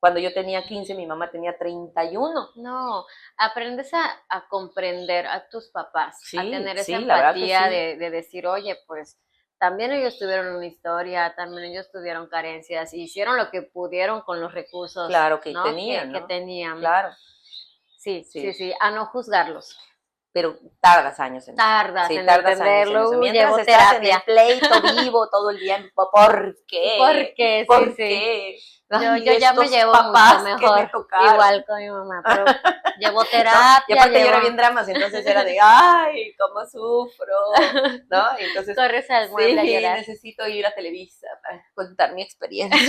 cuando yo tenía 15 mi mamá tenía 31.
No, aprendes a comprender a tus papás, a
Sí,
tener esa
sí, la verdad que
empatía
sí.
de decir, oye, pues también ellos tuvieron una historia, también ellos tuvieron carencias, y hicieron lo que pudieron con los recursos,
Claro que
¿no?
tenían,
Que
¿no?
tenían.
Claro,
Sí, sí,
sí.
sí, a no juzgarlos.
Pero tardas años en eso.
Tardas
Sí,
en
tardas años en
entenderlo,
eso. Mientras
llevo
estás en el
terapia.
pleito vivo todo el día, ¿por qué?
Porque sí,
¿Por
sí.
qué?
Yo
Ay,
ya me
estos
llevo mucho
papás que me
mejor,
tocaron.
igual con mi mamá, pero llevo
¿No? Y
terapia,
aparte yo
llevo...
era bien dramas, entonces era de, ay, cómo sufro, ¿no? Y entonces,
Corres al mueble a
sí,
llorar.
necesito ir a Televisa para contar mi experiencia.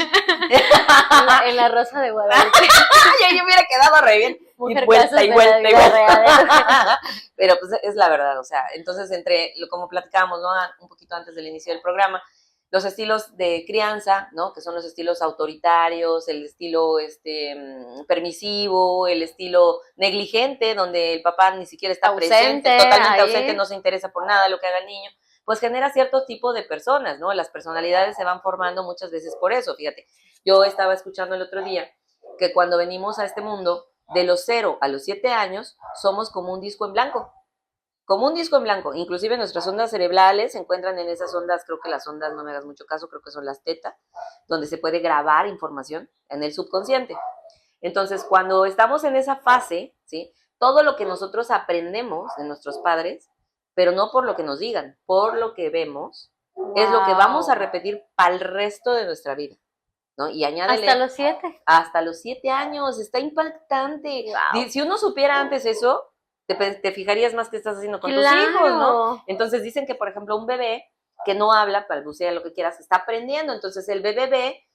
En la Rosa de Guadalupe.
Ay, ahí yo hubiera quedado re bien.
Mujer
Y vuelta,
casos
y
de la
vuelta, y
vida real.
vuelta. Pero pues es la verdad, o sea, entonces como platicábamos, ¿no? Un poquito antes del inicio del programa, los estilos de crianza, ¿no? Que son los estilos autoritarios, el estilo permisivo, el estilo negligente, donde el papá ni siquiera está presente, totalmente ausente,
Ahí.
no se interesa por nada lo que haga el niño, pues genera cierto tipo de personas, ¿no? Las personalidades se van formando muchas veces por eso, fíjate. Yo estaba escuchando el otro día que cuando venimos a este mundo, de los 0 a los 7 años, somos como un disco en blanco. Como un disco en blanco. Inclusive nuestras ondas cerebrales se encuentran en esas ondas, creo que las ondas, no me hagas mucho caso, creo que son las teta, donde se puede grabar información en el subconsciente. Entonces, cuando estamos en esa fase, ¿sí? Todo lo que nosotros aprendemos de nuestros padres, pero no por lo que nos digan, por lo que vemos, es lo que vamos a repetir para el resto de nuestra vida, ¿no? Y añádele...
Hasta los 7.
Hasta los 7 años, está impactante.
Wow.
Si uno supiera antes eso, te fijarías más qué estás haciendo con tus hijos, ¿no?
Claro.
Entonces dicen que, por ejemplo, un bebé que no habla, balbucea lo que quieras, está aprendiendo. Entonces el bebé ve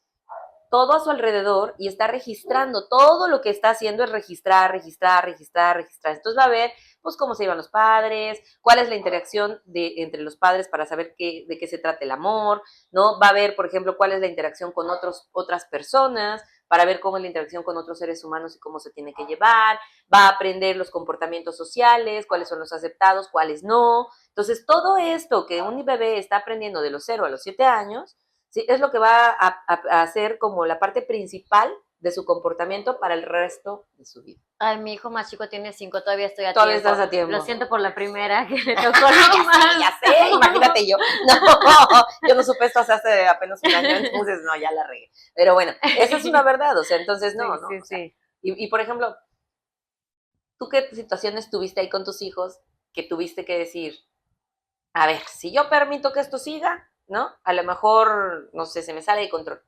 todo a su alrededor y está registrando. Todo lo que está haciendo es registrar, registrar, registrar, registrar. Entonces va a ver, pues, cómo se llevan los padres, cuál es la interacción entre los padres para saber de qué se trata el amor, ¿no? Va a ver, por ejemplo, cuál es la interacción con otras personas, para ver cómo es la interacción con otros seres humanos y cómo se tiene que llevar. Va a aprender los comportamientos sociales, cuáles son los aceptados, cuáles no. Entonces, todo esto que un bebé está aprendiendo de los 0 a los 7 años, ¿sí? Es lo que va a hacer como la parte principal de su comportamiento para el resto de su vida.
Ay, mi hijo más chico tiene 5, todavía estoy a
Todavía
tiempo.
estás a tiempo.
Lo siento por la primera que le tocó lo más.
Ya sé, imagínate yo. No, yo no supe esto hace apenas un año, entonces no, ya la regué. Pero bueno, esa es una verdad, o sea, entonces no,
Sí,
¿no?
sí,
O sea,
sí.
y por ejemplo, ¿tú qué situaciones tuviste ahí con tus hijos que tuviste que decir, a ver, si yo permito que esto siga, ¿no? A lo mejor, no sé, se me sale de control.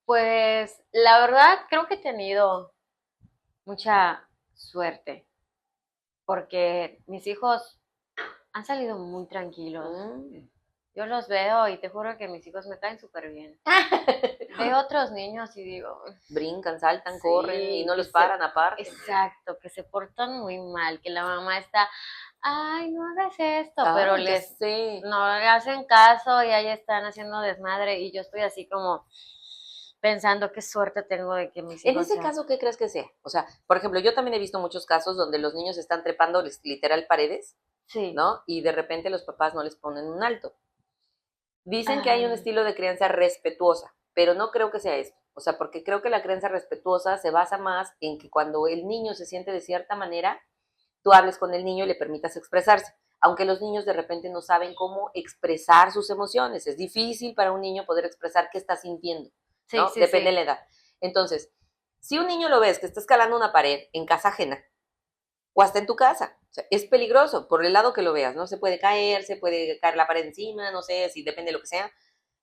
Pues la verdad creo que he tenido mucha suerte porque mis hijos han salido muy tranquilos. Yo los veo y te juro que mis hijos me caen súper bien. Veo otros niños y digo,
Brincan, saltan,
sí,
corren y no
que
los paran aparte.
exacto, que se portan muy mal, que la mamá está ay, no hagas esto,
Ah,
pero
ya sé.
no le hacen caso y ahí están haciendo desmadre y yo estoy así como pensando qué suerte tengo de que mis
En
hijos
ese
sean.
caso, ¿qué crees que sea? O sea, por ejemplo, yo también he visto muchos casos donde los niños están trepando literal paredes,
Sí.
¿no? Y de repente los papás no les ponen un alto. Dicen que hay un
Ay,
estilo de crianza respetuosa, pero no creo que sea esto. O sea, porque creo que la crianza respetuosa se basa más en que cuando el niño se siente de cierta manera, tú hables con el niño y le permitas expresarse. Aunque los niños de repente no saben cómo expresar sus emociones. Es difícil para un niño poder expresar qué está sintiendo,
sí,
¿no?
sí,
Depende de
sí.
la edad. Entonces, si un niño lo ves que está escalando una pared en casa ajena o hasta en tu casa, o sea, es peligroso por el lado que lo veas, ¿no? Se puede caer la pared encima, no sé, si depende de lo que sea,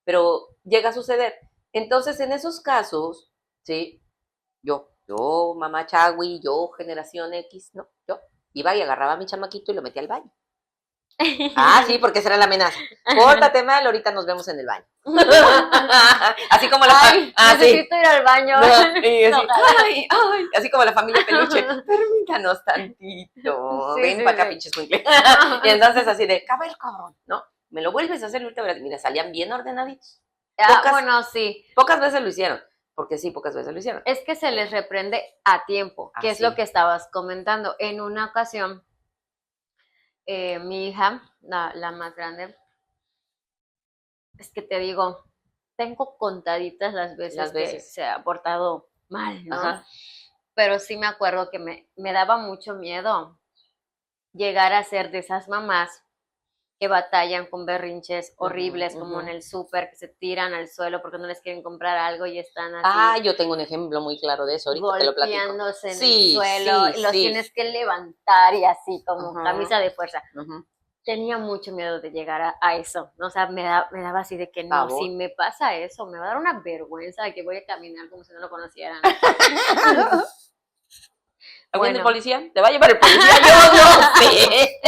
pero llega a suceder. Entonces, en esos casos, ¿sí? Mamá Chagui, yo, generación X, ¿no? Yo iba y agarraba a mi chamaquito y lo metía al baño. Ah, sí, porque esa era la amenaza. Pórtate mal, ahorita nos vemos en el baño. Así como la
Ay, necesito ir al baño.
así como la familia Peluche. Permítanos tantito.
Sí,
Ven
sí,
para acá,
sí.
pinches cuincle. Y entonces así de, cabrón, cabrón, ¿no? Me lo vuelves a hacer y ahorita verás. Mira, salían bien ordenaditos.
Bueno, sí.
Pocas veces lo hicieron. Porque sí, pocas veces lo hicieron.
Es que se les reprende a tiempo, que es lo
Así.
que estabas comentando. En una ocasión, mi hija, la más grande, es que te digo, tengo contaditas las veces que se ha portado mal, ¿no?
Ajá.
Pero sí me acuerdo que me daba mucho miedo llegar a ser de esas mamás que batallan con berrinches horribles, como en el súper, que se tiran al suelo porque no les quieren comprar algo y están así.
Ah, yo tengo un ejemplo muy claro de eso, ahorita te lo platico.
Golpeándose en
Sí,
el suelo,
sí,
y los
sí.
tienes que levantar y así, como
Ajá.
camisa de fuerza.
Ajá.
Tenía mucho miedo de llegar a eso, ¿no? O sea, me daba así de que no,
Pavor.
si me pasa eso, me va a dar una vergüenza de que voy a caminar como si no lo conocieran.
¿Alguien
Bueno.
de policía? ¿Te va a llevar el policía? Yo no sé.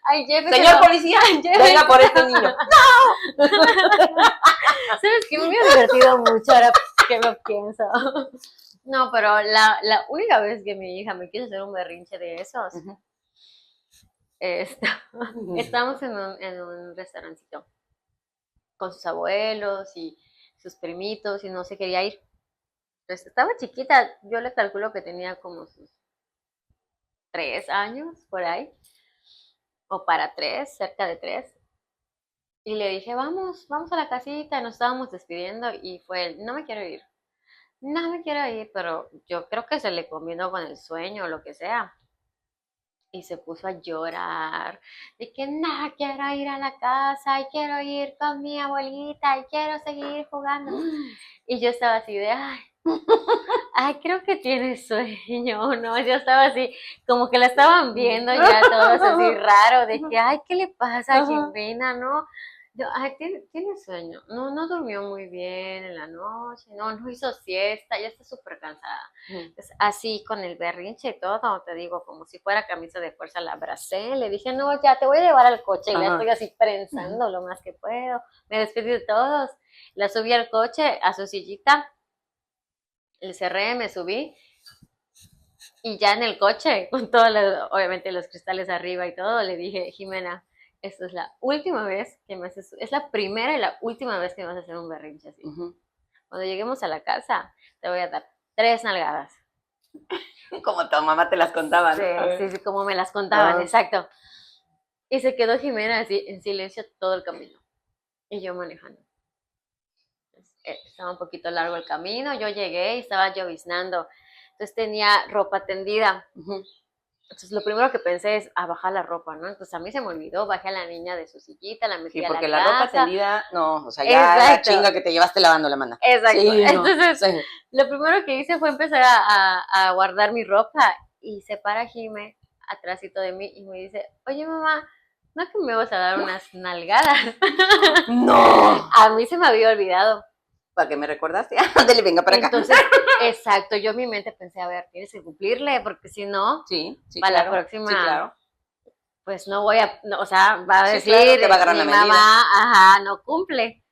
Ay,
Señor policía, venga por este niño.
¿Sabes qué? Me hubiera divertido mucho ahora que lo pienso. No, pero la única vez que mi hija me quiso hacer un berrinche de esos, estábamos en un restaurancito con sus abuelos y sus primitos y no se quería ir. Entonces, estaba chiquita, yo le calculo que tenía como sus 3 años por ahí, o para 3, cerca de 3. Y le dije, vamos a la casita, nos estábamos despidiendo y fue él, no me quiero ir, pero yo creo que se le combinó con el sueño o lo que sea. Y se puso a llorar, de que no, quiero ir a la casa, y quiero ir con mi abuelita, y quiero seguir jugando. Y yo estaba así de, ay, creo que tiene sueño, ¿no? Yo estaba así, como que la estaban viendo ya todos así raro, de que, ay, ¿qué le pasa a Jimena, no? Yo, ay, tiene sueño, no durmió muy bien en la noche, no hizo siesta, ya está súper cansada. Entonces, así con el berrinche y todo, te digo, como si fuera camisa de fuerza, la abracé, le dije, no, ya te voy a llevar al coche, y la estoy así prensando lo más que puedo, me despedí de todos, la subí al coche, a su sillita, le cerré, me subí, y ya en el coche, con todos obviamente los cristales arriba y todo, le dije, Jimena, esta es la última vez que me haces, es la primera y la última vez que me vas a hacer un berrinche así. Cuando lleguemos a la casa, te voy a dar 3 nalgadas.
Como tu mamá te las contaba, ¿no?
Sí, como me las contaban, exacto. Y se quedó Jimena así, en silencio todo el camino. Y yo manejando. Estaba un poquito largo el camino, yo llegué y estaba lloviznando. Entonces tenía ropa tendida. Entonces lo primero que pensé es a bajar la ropa, ¿no? Entonces a mí se me olvidó, bajé a la niña de su sillita, la metí a la casa.
Sí, porque la ropa tendida, no, o sea, ya la chinga que te llevaste lavando la mano.
Exacto.
Sí,
entonces, lo primero que hice fue empezar a guardar mi ropa y se para Jime atrásito de mí y me dice, oye mamá, ¿no que me vas a dar unas nalgadas?
¡No!
A mí se me había olvidado.
¿Para qué me recordaste? Ándale, venga para acá.
Entonces, exacto, yo en mi mente pensé, a ver, tienes que cumplirle, porque si no, para la próxima, pues no voy a, no, o sea, va a decir,
claro, te va a agarrar
mi
la medida.
mamá, no cumple.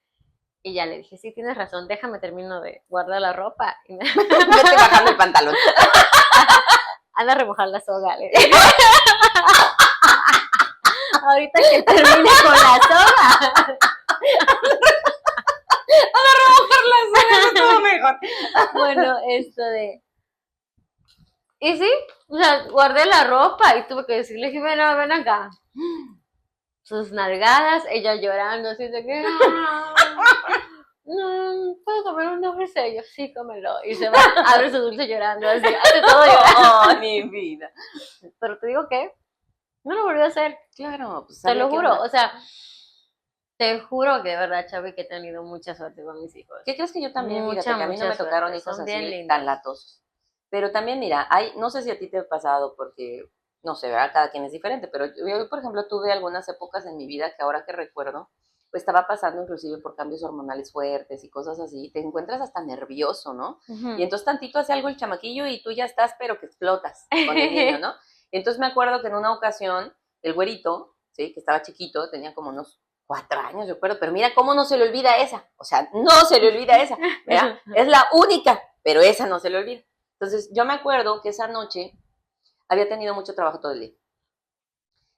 Y ya le dije, sí, tienes razón, déjame termino de guardar la ropa. Y
Vete bajando el pantalón.
anda a remojar la soga. Ahorita que termine con la soga.
Eso estuvo mejor.
Bueno, esto de... Y sí, o sea, guardé la ropa y tuve que decirle, Jimena, ven acá. Sus nalgadas, ella llorando, así de que... No, ¿puedo comer un dulce? Yo, sí, cómelo. Y se va, abre su dulce llorando, así, hace todo llorando.
Oh, mi vida.
Pero te digo que no lo volví a hacer,
Claro, pues
te
sabía
lo
qué
juro.
onda.
O sea, te juro que de verdad, Chavi, que he tenido mucha suerte con mis hijos.
¿Qué crees que yo también?
Mucha,
Fíjate, que a mí no
mucha
me tocaron
suerte,
hijos
son
así
bien lindos.
tan latosos. Pero también, mira, no sé si a ti te ha pasado porque, no sé, ¿verdad? Cada quien es diferente, pero yo, por ejemplo, tuve algunas épocas en mi vida que ahora que recuerdo, pues estaba pasando inclusive por cambios hormonales fuertes y cosas así, y te encuentras hasta nervioso, ¿no? Y entonces tantito hace algo el chamaquillo y tú ya estás, pero que explotas con el niño, ¿no? Entonces me acuerdo que en una ocasión, el güerito, ¿sí? Que estaba chiquito, tenía como unos 4 años, yo recuerdo, pero mira cómo no se le olvida esa, o sea, no se le olvida esa, ¿verdad? Es la única, pero esa no se le olvida. Entonces, yo me acuerdo que esa noche había tenido mucho trabajo todo el día.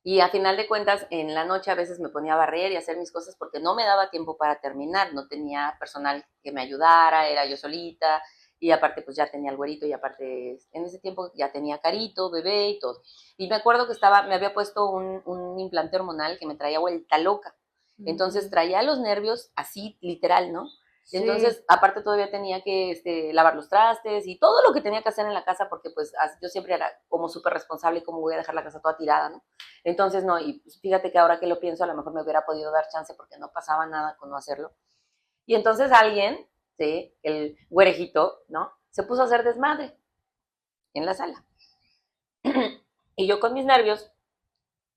Y a final de cuentas, en la noche a veces me ponía a barrer y a hacer mis cosas porque no me daba tiempo para terminar, no tenía personal que me ayudara, era yo solita, y aparte pues ya tenía el güerito y aparte en ese tiempo ya tenía carito, bebé y todo. Y me acuerdo que me había puesto un implante hormonal que me traía vuelta loca. Entonces traía los nervios así, literal, ¿no?
Sí.
Entonces, aparte todavía tenía que lavar los trastes y todo lo que tenía que hacer en la casa porque pues yo siempre era como súper responsable y cómo voy a dejar la casa toda tirada, ¿no? Entonces, no, y pues, fíjate que ahora que lo pienso, a lo mejor me hubiera podido dar chance porque no pasaba nada con no hacerlo. Y entonces alguien, ¿sí? El güerejito, ¿no? Se puso a hacer desmadre en la sala. Y yo con mis nervios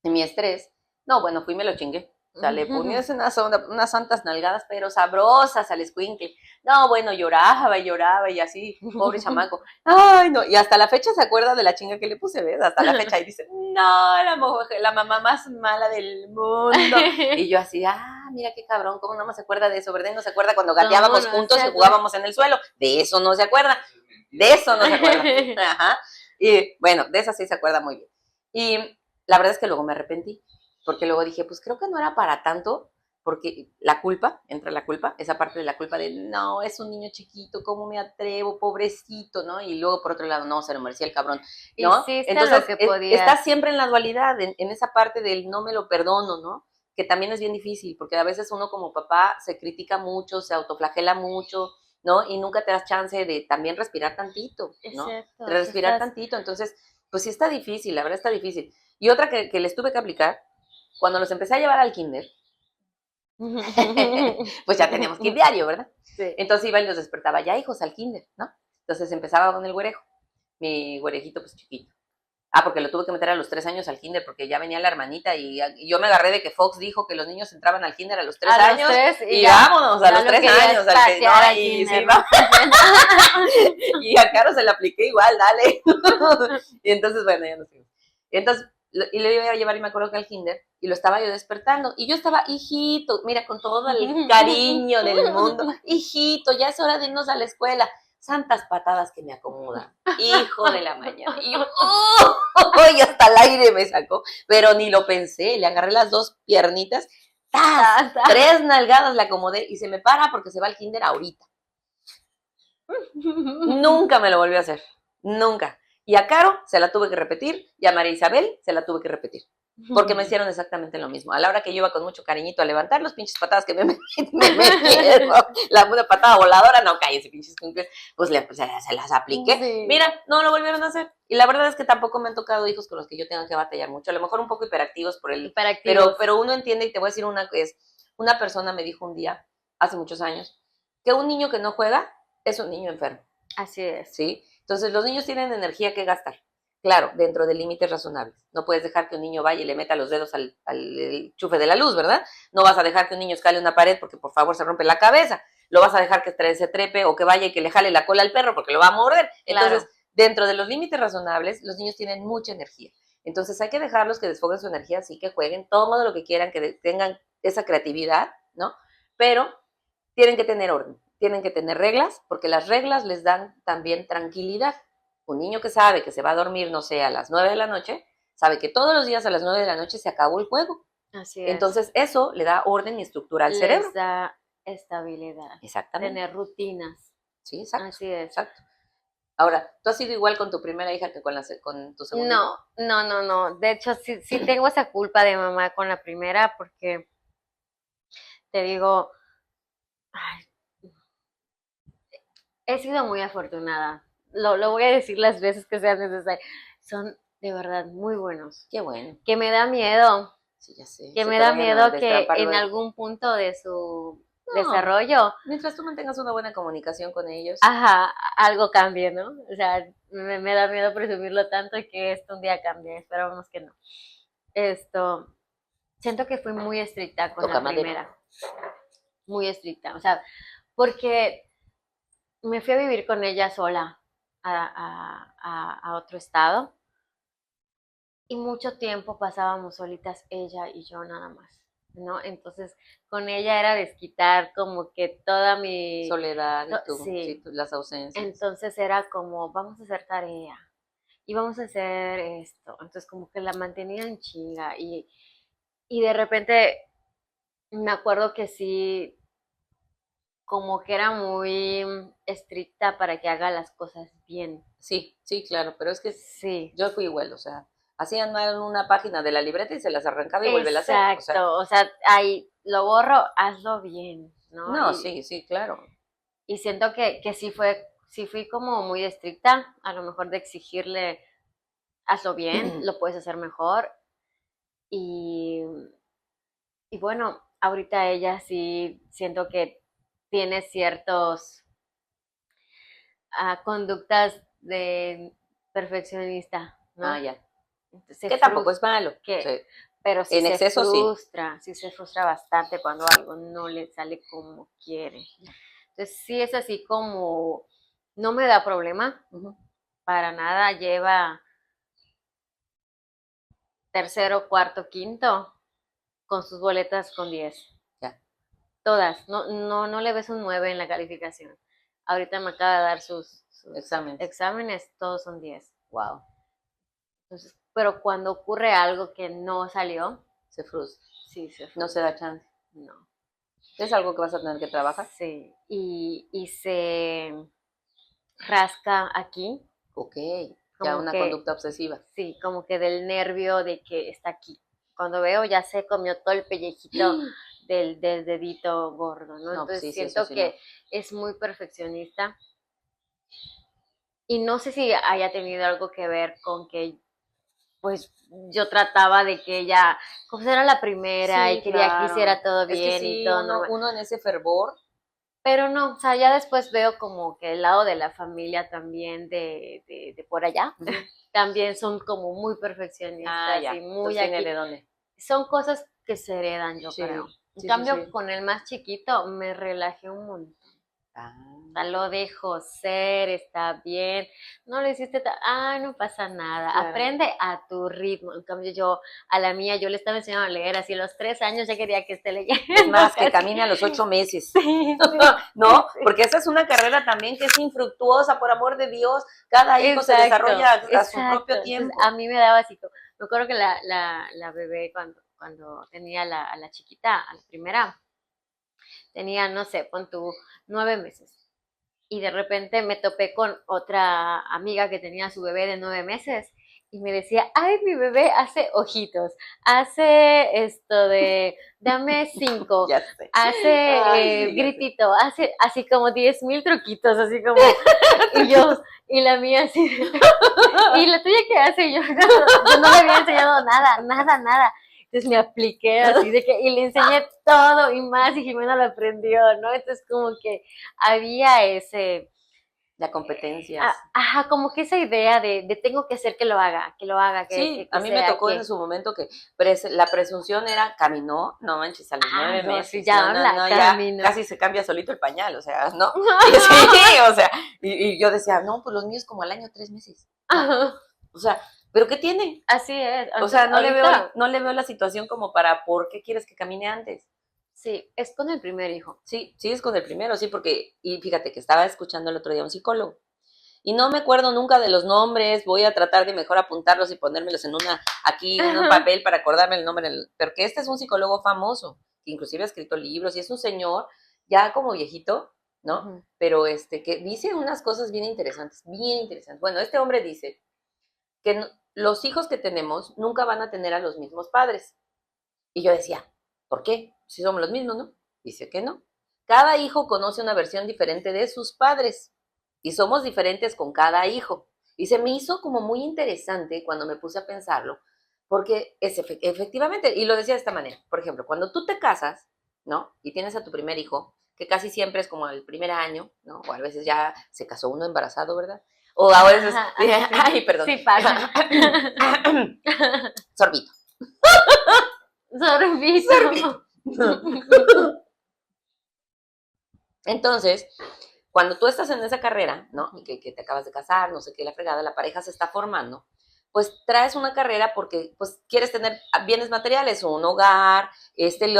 y mi estrés, no, bueno, fui y me lo chingué. O sea, le ponías unas santas nalgadas, pero sabrosas al escuincle. No, bueno, lloraba y así, pobre chamaco. Ay, no, y hasta la fecha se acuerda de la chinga que le puse, ¿ves? Hasta la fecha, y dice, no, la mamá más mala del mundo. Y yo así, mira qué cabrón, cómo no se acuerda de eso, ¿verdad? No se acuerda cuando gateábamos juntos y jugábamos en el suelo. De eso no se acuerda. De eso no se acuerda. Ajá. Y bueno, de esa sí se acuerda muy bien. Y la verdad es que luego me arrepentí. Porque luego dije, pues creo que no era para tanto, porque entra la culpa, esa parte de la culpa de, no, es un niño chiquito, ¿cómo me atrevo? Pobrecito, ¿no? Y luego, por otro lado, no, se lo merecía el cabrón, ¿no?
Hiciste
entonces,
lo que podías.
estás siempre en la dualidad, en esa parte del no me lo perdono, ¿no? Que también es bien difícil, porque a veces uno como papá se critica mucho, se autoflagela mucho, ¿no? Y nunca te das chance de también respirar tantito, ¿no?
Exacto,
De respirar tantito, entonces, pues sí está difícil, la verdad está difícil. Y otra que les tuve que aplicar, cuando los empecé a llevar al kinder, pues ya teníamos que ir diario, ¿verdad?
Sí.
Entonces iba y los despertaba, ya hijos, al kinder, ¿no? Entonces empezaba con el güerejo, mi güerejito pues chiquito. Porque lo tuve que meter a los 3 años al kinder porque ya venía la hermanita y yo me agarré de que Fox dijo que los niños entraban al kinder a los 3 años y ya, vámonos a los 3 años. Y a Caro se le apliqué igual, dale. Y entonces, bueno, ya no sé. Entonces, y le iba a llevar y me acuerdo que al kinder y lo estaba yo despertando y yo estaba, hijito, mira, con todo el cariño del mundo, hijito, ya es hora de irnos a la escuela. Santas patadas que me acomodan, hijo de la mañana. Y yo, y hasta el aire me sacó, pero ni lo pensé, le agarré las 2 piernitas, ¡tas! 3 nalgadas le acomodé y se me para porque se va al kinder ahorita. Nunca me lo volvió a hacer, nunca. Y a Caro se la tuve que repetir y a María Isabel se la tuve que repetir. Porque me hicieron exactamente lo mismo. A la hora que yo iba con mucho cariñito a levantar los pinches patadas que me metieron, una patada voladora, no, cállese, pinches cumples, pues se las apliqué. Sí. Mira, no lo volvieron a hacer. Y la verdad es que tampoco me han tocado hijos con los que yo tenga que batallar mucho. A lo mejor un poco hiperactivos por el... Pero uno entiende, y te voy a decir una persona me dijo un día, hace muchos años, que un niño que no juega es un niño enfermo.
Así es.
¿Sí? Entonces los niños tienen energía que gastar. Claro, dentro de límites razonables. No puedes dejar que un niño vaya y le meta los dedos al enchufe de la luz, ¿verdad? No vas a dejar que un niño escale una pared porque por favor se rompe la cabeza. Lo vas a dejar que se trepe o que vaya y que le jale la cola al perro porque lo va a morder. Entonces, claro, dentro de los límites razonables, los niños tienen mucha energía. Entonces hay que dejarlos que desfoguen su energía, así que jueguen todo lo que quieran, que tengan esa creatividad, ¿no? Pero tienen que tener orden, tienen que tener reglas, porque las reglas les dan también tranquilidad. Un niño que sabe que se va a dormir, no sé, a las 9 de la noche, sabe que todos los días a las 9 de la noche se acabó el juego.
Así es.
Entonces eso le da orden y estructura al cerebro.
Les da estabilidad.
Exactamente.
Tener rutinas.
Sí, exacto.
Así es.
Exacto. Ahora, ¿tú has sido igual con tu primera hija que con tu segunda hija?
No. De hecho, sí tengo esa culpa de mamá con la primera porque te digo, ay, he sido muy afortunada. Lo voy a decir las veces que sean necesarias. Son de verdad muy buenos.
Qué bueno.
Que me da miedo.
Sí, ya sé.
Que
Se
me
te
da
vayan a
miedo que
destrampar
en
luego.
algún punto de su
No,
desarrollo,
mientras tú mantengas una buena comunicación con ellos.
ajá, algo cambie, ¿no? O sea, me da miedo presumirlo tanto y que esto un día cambie. Esperamos que no. Siento que fui muy estricta con
Toca
la
madera.
primera. Muy estricta. O sea, porque me fui a vivir con ella sola a otro estado y mucho tiempo pasábamos solitas ella y yo nada más, ¿no? Entonces con ella era desquitar como que toda mi
Soledad y tú,
sí.
las ausencias.
Entonces era como vamos a hacer tarea y vamos a hacer esto. Entonces como que la mantenía en chinga y de repente me acuerdo que sí como que era muy estricta para que haga las cosas bien.
Sí, sí, claro, pero es que
Sí.
yo fui igual, o sea, hacían mal una página de la libreta y se las arrancaba y vuelve a hacer.
Exacto, o sea, ahí lo borro, hazlo bien, ¿no?
No, sí, claro.
Y siento que sí fui como muy estricta, a lo mejor de exigirle, hazlo bien, lo puedes hacer mejor. Y, y bueno, ahorita ella sí siento que tiene ciertos conductas de perfeccionista, ¿no?
Ah, ya.
Se
Que tampoco es
frustra,
malo.
que,
Sí.
pero
En exceso,
sí se frustra bastante cuando algo no le sale como quiere. Entonces sí es así como, no me da problema,
Ujú.
para nada, lleva tercero, cuarto, quinto, con sus boletas con 10.
Ya.
Todas, no le ves un 9 en la calificación. Ahorita me acaba de dar sus exámenes, todos son 10.
Wow.
Entonces, pero cuando ocurre algo que no salió,
Se frustra.
sí se frustra.
No se da chance.
No.
Es algo que vas a tener que trabajar.
Sí, y se rasca aquí,
Ok. Ya
como
una
que,
conducta obsesiva.
sí, como que del nervio de que está aquí. Cuando veo ya se comió todo el pellejito del dedito gordo, ¿no?
No, pues
Entonces
sí, eso
siento
sí,
que
no.
es muy perfeccionista y no sé si haya tenido algo que ver con que pues yo trataba de que ella, pues era la primera y
Sí,
quería que hiciera todo
Es que
bien y
sí,
todo normal.
uno en ese fervor.
Pero no, o sea, ya después veo como que el lado de la familia también de por allá, también son como muy perfeccionistas
ya.
y muy
Entonces tiene
aquí.
de dónde.
Son cosas que se heredan, yo
Sí,
creo. En
sí,
cambio,
sí.
con el más chiquito me relajé un montón.
Ah.
O sea, lo dejo ser, está bien. No le hiciste, no pasa nada.
Claro.
Aprende a tu ritmo. En cambio, yo, a la mía, yo le estaba enseñando a leer así a los 3 años, ya quería que esté leyendo.
Es más, que
casi.
camine a los 8 meses.
Sí,
¿No?
sí.
Porque esa es una carrera también que es infructuosa, por amor de Dios. Cada hijo se desarrolla a su propio tiempo.
Entonces, a mí me daba así, me acuerdo que la bebé cuando tenía a la chiquita, a la primera, tenía, no sé, pon tú 9 meses. Y de repente me topé con otra amiga que tenía su bebé de 9 meses y me decía, ay, mi bebé hace ojitos, hace esto de, dame 5,
Ya sé.
hace
Ay, sí, ya sé.
gritito, hace así como 10,000 truquitos, así como, y yo, y la mía así, ¿y la tuya qué hace? Y yo no le había enseñado nada. Entonces me apliqué así de que, y le enseñé todo y más, y Jimena lo aprendió, ¿no? Entonces como que había ese,
La competencia.
ajá, como que esa idea de tengo que hacer que lo haga,
Sí,
que
a mí me
sea,
tocó en su momento que la presunción era caminó, no manches, a los 9
no,
meses.
sí, ya habla,
ya
camino.
casi se cambia solito el pañal, o sea, ¿no? Sí, o sea, y yo decía, no, pues los míos como al año 3 meses.
Ajá,
O sea, ¿pero qué tiene?
así es.
O sea,
Ahorita,
no le veo la situación como para, ¿por qué quieres que camine antes?
sí, es con el primer hijo.
Sí, sí es con el primero, sí, porque, y fíjate que estaba escuchando el otro día a un psicólogo, Y no me acuerdo nunca de los nombres, voy a tratar de mejor apuntarlos y ponérmelos aquí en un papel para acordarme el nombre. Porque este es un psicólogo famoso, que inclusive ha escrito libros y es un señor ya como viejito, ¿no? Pero que dice unas cosas bien interesantes, bien interesantes. Bueno, este hombre dice que los hijos que tenemos nunca van a tener a los mismos padres. Y yo decía, ¿por qué? Si somos los mismos, ¿no? Dice que no. Cada hijo conoce una versión diferente de sus padres y somos diferentes con cada hijo. Y se me hizo como muy interesante cuando me puse a pensarlo, porque efectivamente, y lo decía de esta manera, por ejemplo, cuando tú te casas, ¿no? Y tienes a tu primer hijo, que casi siempre es como el primer año, ¿no? O a veces ya se casó uno embarazado, ¿verdad? O a veces, ay, perdón.
Sí pasa.
Sorbito.
Sorbito.
Entonces, cuando tú estás en esa carrera, ¿no? Y que te acabas de casar, no sé qué, la fregada, la pareja se está formando, pues traes una carrera porque pues quieres tener bienes materiales, un hogar,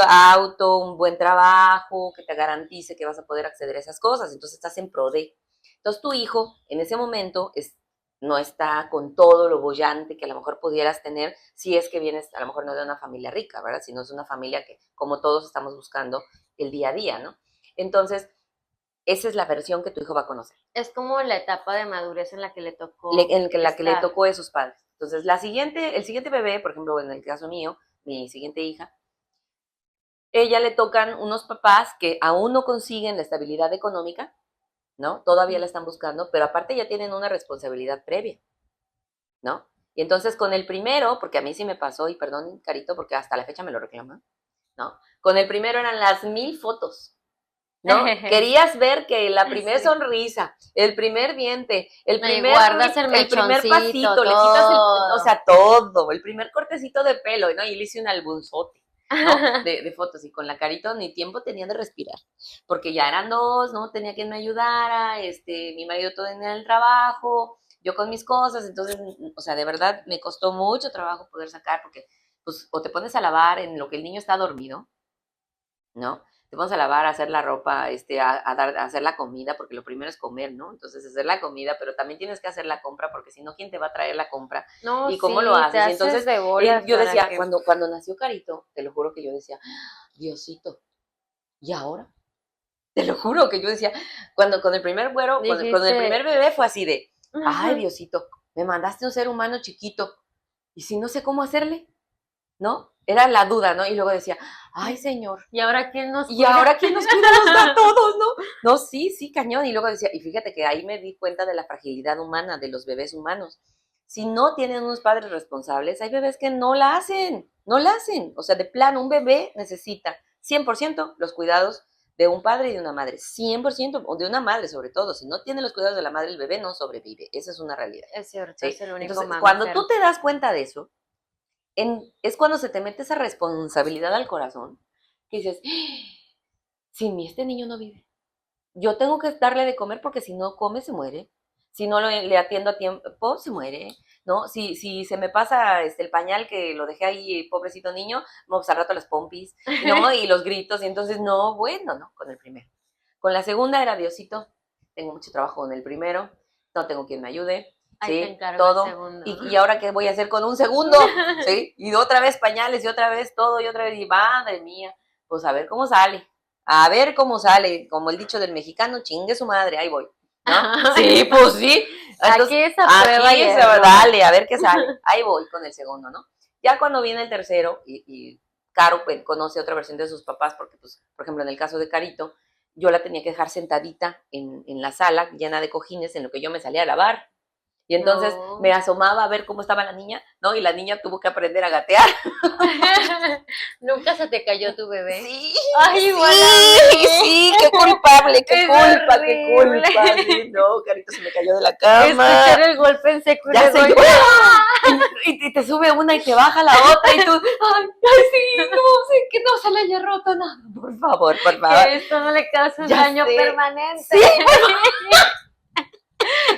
auto, un buen trabajo, que te garantice que vas a poder acceder a esas cosas. Entonces estás en pro de. Entonces tu hijo en ese momento no está con todo lo bollante que a lo mejor pudieras tener si es que vienes a lo mejor no de una familia rica, ¿verdad? Sino es una familia que como todos estamos buscando el día a día, ¿no? Entonces, esa es la versión que tu hijo va a conocer.
Es como la etapa de madurez en la que le tocó.
En la que le tocó a sus padres. Entonces, el siguiente bebé, por ejemplo, en el caso mío, mi siguiente hija, ella le tocan unos papás que aún no consiguen la estabilidad económica, ¿no? Todavía la están buscando, pero aparte ya tienen una responsabilidad previa, ¿no? Y entonces con el primero, porque a mí sí me pasó, y perdón, Carito, porque hasta la fecha me lo reclaman, ¿no? Con el primero eran las 1000 fotos, ¿no? Querías ver que la primera sonrisa, el primer diente, el primer pasito, le quitas o sea, todo, el primer cortecito de pelo, ¿no? Y le hice un albunzote, ¿no? De fotos, y con la Carito ni tiempo tenía de respirar, porque ya eran dos, ¿no? Tenía quien me ayudara, mi marido todo en el trabajo, yo con mis cosas, entonces, o sea, de verdad me costó mucho trabajo poder sacar, porque, pues, o te pones a lavar en lo que el niño está dormido, ¿no? Te pones a lavar, a hacer la ropa, a hacer la comida, porque lo primero es comer, ¿no? Entonces, hacer la comida, pero también tienes que hacer la compra, porque si no, ¿quién te va a traer la compra?
No,
¿Y cómo
sí,
lo haces?
te haces
Entonces,
de bolas
yo decía,
que...
cuando nació Carito, te lo juro que yo decía, Diosito, ¿y ahora? Te lo juro que yo decía, con el primer güero, con el primer bebé fue así de, ay, Diosito, me mandaste un ser humano chiquito, ¿y si no sé cómo hacerle? ¿No? Era la duda, ¿no? Y luego decía, ay, Señor.
¿Y ahora quién nos cuida?
¿Y ahora quién nos cuida? Nos da a todos, ¿no? No, sí, cañón. Y luego decía, y fíjate que ahí me di cuenta de la fragilidad humana, de los bebés humanos. Si no tienen unos padres responsables, hay bebés que no la hacen. O sea, de plano, un bebé necesita 100% los cuidados de un padre y de una madre. 100%, o de una madre sobre todo. Si no tiene los cuidados de la madre, el bebé no sobrevive. Esa es una realidad.
Es cierto,
¿sí?
es el único
Entonces,
mamífero.
cuando tú te das cuenta de eso, es cuando se te mete esa responsabilidad al corazón, que dices, sin mí este niño no vive. Yo tengo que darle de comer porque si no come se muere. Si no le atiendo a tiempo, se muere, ¿no? Si se me pasa el pañal que lo dejé ahí, pobrecito niño, pues al rato las pompis, ¿no? Y los gritos, y entonces no, bueno, ¿no? Con el primero. Con la segunda era Diosito, tengo mucho trabajo con el primero, no tengo quien me ayude,
Ahí
¿sí?
Todo.
Y ahora qué voy a hacer con un segundo, ¿sí? Y otra vez pañales, y otra vez todo, y otra vez, y madre mía, pues a ver cómo sale. A ver cómo sale, como el dicho del mexicano, chingue su madre, ahí voy, ¿no? Sí, pues sí. Entonces,
aquí esa prueba
dale, a ver qué sale. Ahí voy con el segundo, ¿no? Ya cuando viene el tercero, y Caro pues, conoce otra versión de sus papás, porque, pues, por ejemplo, en el caso de Carito, yo la tenía que dejar sentadita en la sala, llena de cojines, en lo que yo me salía a lavar. Y entonces me asomaba a ver cómo estaba la niña, ¿no? Y la niña tuvo que aprender a gatear.
¿Nunca se te cayó tu bebé?
Sí.
Ay, igual
sí, qué culpable, qué culpa. Sí, no, Carito se me cayó de la cama.
Escuchar el golpe en seco.
Ya sé, y te sube una y te baja la otra y tú, ay, sí, no sé, que no se le haya roto nada. Por favor.
Que esto no le cause un daño permanente.
Sí,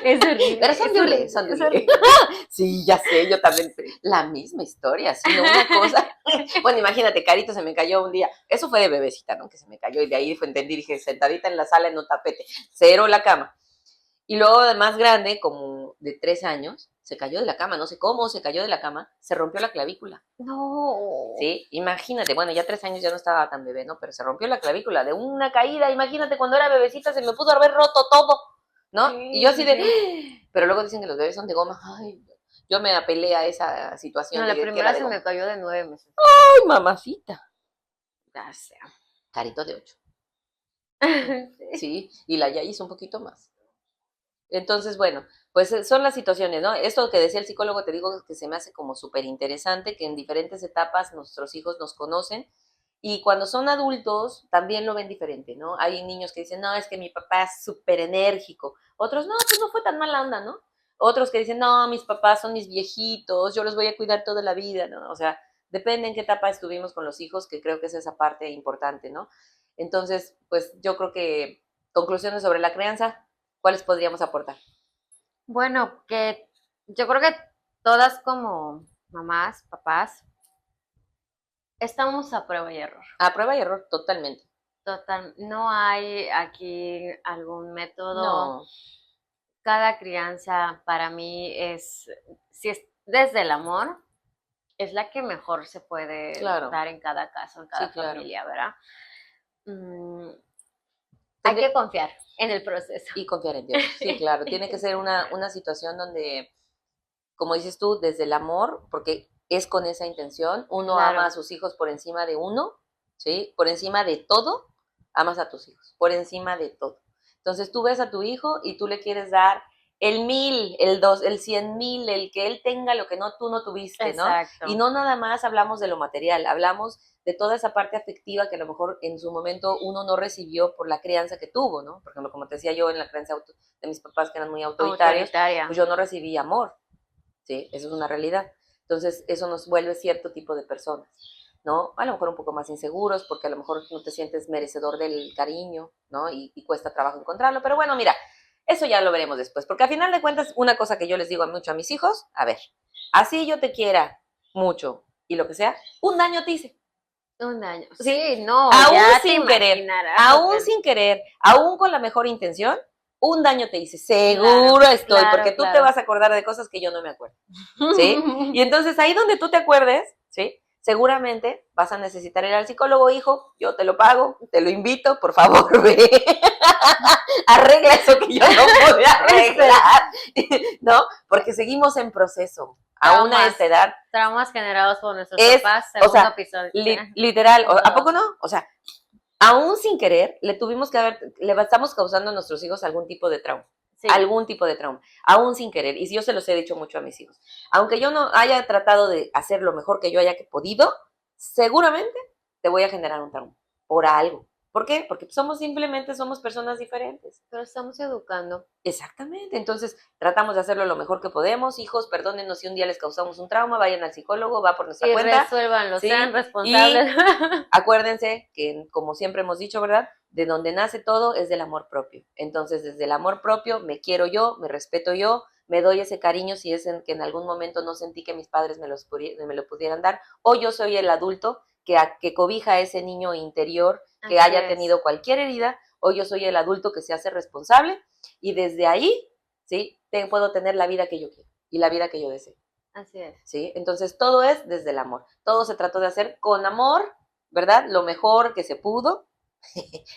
es horrible.
Pero son horrible. Sí, ya sé, yo también. La misma historia, sí, ¿no? Una cosa. Bueno, imagínate, Carito se me cayó un día. Eso fue de bebecita, ¿no? Que se me cayó y de ahí entendí, dije, sentadita en la sala en un tapete. Cero la cama. Y luego de más grande, como de 3 años, se cayó de la cama, no sé cómo, se cayó de la cama, se rompió la clavícula.
No.
¿Sí? Imagínate, bueno, ya 3 años ya no estaba tan bebé, ¿no? Pero se rompió la clavícula de una caída, imagínate, cuando era bebecita se me pudo haber roto todo, ¿no?
Sí,
Y yo así
sí,
de,
sí.
pero luego dicen que los bebés son de goma, ay, yo me apelé a esa situación
No,
de
la
que era
primera
de
se me
goma.
cayó de 9 meses.
Ay, mamacita,
Ya sea.
carito de 8,
Sí.
sí, y la ya hizo un poquito más. Entonces, bueno, pues son las situaciones, ¿no? Esto que decía el psicólogo, te digo que se me hace como súper interesante, que en diferentes etapas nuestros hijos nos conocen y cuando son adultos también lo ven diferente, ¿no? Hay niños que dicen, no, es que mi papá es súper enérgico. Otros, no, pues no fue tan mala onda, ¿no? Otros que dicen, no, mis papás son mis viejitos, yo los voy a cuidar toda la vida, ¿no? O sea, depende en qué etapa estuvimos con los hijos, que creo que es esa parte importante, ¿no? Entonces, pues yo creo que conclusiones sobre la crianza, ¿cuáles podríamos aportar?
Bueno, que yo creo que todas como mamás, papás, estamos a prueba y error.
A prueba y error, totalmente.
Total, no hay aquí algún método.
No,
Cada crianza para mí es, si es desde el amor, es la que mejor se puede
claro,
dar en cada caso, en
sí,
cada
claro.
familia, ¿verdad? Mm, hay
Tendría-
que confiar en el proceso.
y confiar en Dios, sí, claro. Tiene que ser una situación donde, como dices tú, desde el amor, porque es con esa intención, uno ama a
Claro,
sus hijos por encima de uno, ¿sí? Por encima de todo, amas a tus hijos, por encima de todo. Entonces tú ves a tu hijo y tú le quieres dar el 1000, el 2, el 100,000, el que él tenga lo que no tú no tuviste, ¿no? Y
exacto.
no nada más hablamos de lo material, hablamos de toda esa parte afectiva que a lo mejor en su momento uno no recibió por la crianza que tuvo, ¿no? Por ejemplo, como te decía yo, en la crianza de mis papás que eran muy autoritarios,
Autoritaria.
pues yo no recibí amor, ¿sí? Eso es una realidad. Entonces, eso nos vuelve cierto tipo de personas, ¿no? A lo mejor un poco más inseguros, porque a lo mejor no te sientes merecedor del cariño, ¿no? Y cuesta trabajo encontrarlo. Pero bueno, mira, eso ya lo veremos después, porque a final de cuentas, una cosa que yo les digo mucho a mis hijos, a ver, así yo te quiera mucho y lo que sea, un daño te hice,
Un año.
¿sí?
Sí, no,
Aún
ya te
sin querer,
imaginarás lo
aún
que...
sin querer, aún con la mejor intención, un daño te hice,
Claro,
seguro estoy, porque
claro,
tú te
claro.
vas a acordar de cosas que yo no me acuerdo. ¿Sí? Y entonces ahí donde tú te acuerdes, ¿sí? Seguramente vas a necesitar ir al psicólogo, hijo, yo te lo pago, te lo invito, por favor, ve. Arregla eso que yo no pude arreglar, ¿no? Porque seguimos en proceso. Aún a
Traumas,
esta edad
traumas generados por nuestros
es,
papás,
o
segundo
sea,
episodio.
literal,
En
¿a poco
todos.
no? O sea, aún sin querer, le estamos causando a nuestros hijos algún tipo de trauma.
Sí,
Algún tipo de trauma, aún sin querer. Y yo se los he dicho mucho a mis hijos. Aunque yo no haya tratado de hacer lo mejor que yo haya podido, seguramente te voy a generar un trauma por algo. ¿Por qué? Porque somos personas diferentes.
pero estamos educando.
Exactamente. Entonces, tratamos de hacerlo lo mejor que podemos. Hijos, perdónenos si un día les causamos un trauma, vayan al psicólogo, va por nuestra
Y
cuenta.
resuélvanlo,
¿Sí?
sean
Y
responsables.
acuérdense que, como siempre hemos dicho, ¿verdad? De donde nace todo es del amor propio. Entonces, desde el amor propio, me quiero yo, me respeto yo, me doy ese cariño si es en que en algún momento no sentí que mis padres me lo pudieran dar, o yo soy el adulto que cobija a ese niño interior que
Así
haya
es,
tenido cualquier herida, o yo soy el adulto que se hace responsable, y desde ahí, ¿sí? Puedo tener la vida que yo quiero y la vida que yo deseo.
así es.
¿Sí? Entonces, todo es desde el amor. Todo se trató de hacer con amor, ¿verdad? Lo mejor que se pudo.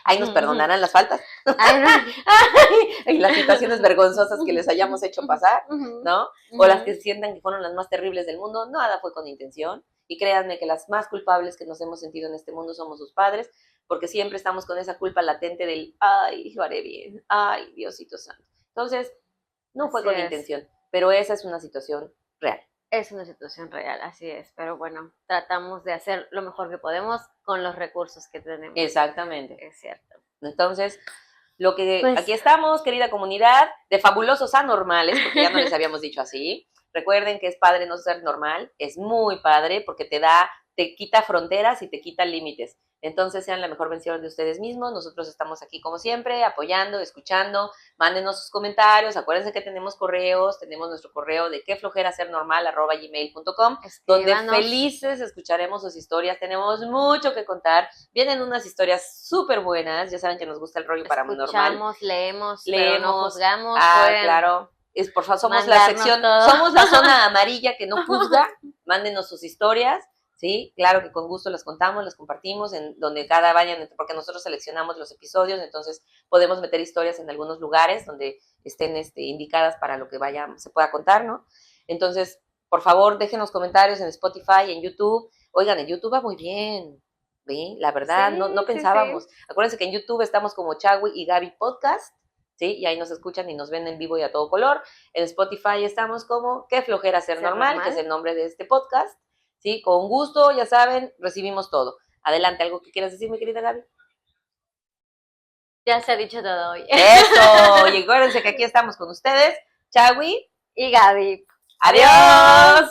Ahí nos perdonarán las faltas.
Ay, no.
Y las situaciones vergonzosas que les hayamos hecho pasar,
Ujú,
¿no? O las que
ujú.
sientan que fueron las más terribles del mundo. Nada fue con intención. Y créanme que las más culpables que nos hemos sentido en este mundo somos sus padres, porque siempre estamos con esa culpa latente del, ay, lo haré bien, ay, Diosito Santo. Entonces, no fue
Así
con
es.
intención, pero esa es una situación real.
Es una situación real, así es. Pero bueno, tratamos de hacer lo mejor que podemos con los recursos que tenemos.
Exactamente.
Es cierto.
Entonces,
Pues,
aquí estamos, querida comunidad de fabulosos anormales, porque ya no les habíamos dicho así. Recuerden que es padre no ser normal, es muy padre porque te quita fronteras y te quita límites. Entonces sean la mejor versión de ustedes mismos. Nosotros estamos aquí como siempre, apoyando, escuchando. Mándenos sus comentarios. Acuérdense que tenemos correos. Tenemos nuestro correo de queflojerasernormal@gmail.com, donde
Escríbanos.
felices escucharemos sus historias. Tenemos mucho que contar. Vienen unas historias súper buenas. Ya saben que nos gusta el rollo paranormal.
Escuchamos, leemos, pero no juzgamos.
Claro. Por favor, somos la
mandarnos
sección,
todo.
somos la zona amarilla que no juzga. Mándenos sus historias. Sí, claro que con gusto las contamos, las compartimos en donde cada vayan, porque nosotros seleccionamos los episodios, entonces podemos meter historias en algunos lugares donde estén indicadas para lo que se pueda contar, ¿no? Entonces, por favor, déjenos comentarios en Spotify, en YouTube. Oigan, en YouTube va muy bien, ¿sí? La verdad,
Sí,
no
sí,
pensábamos.
sí.
Acuérdense que en YouTube estamos como Chagui y Gaby Podcast, ¿sí? Y ahí nos escuchan y nos ven en vivo y a todo color. En Spotify estamos como Qué flojera ser normal, que es el nombre de este podcast. Sí, con gusto, ya saben, recibimos todo. Adelante, ¿algo que quieras decir, mi querida Gaby?
Ya se ha dicho todo hoy.
Eso, y acuérdense que aquí estamos con ustedes, Chagui
y Gaby.
¡Adiós!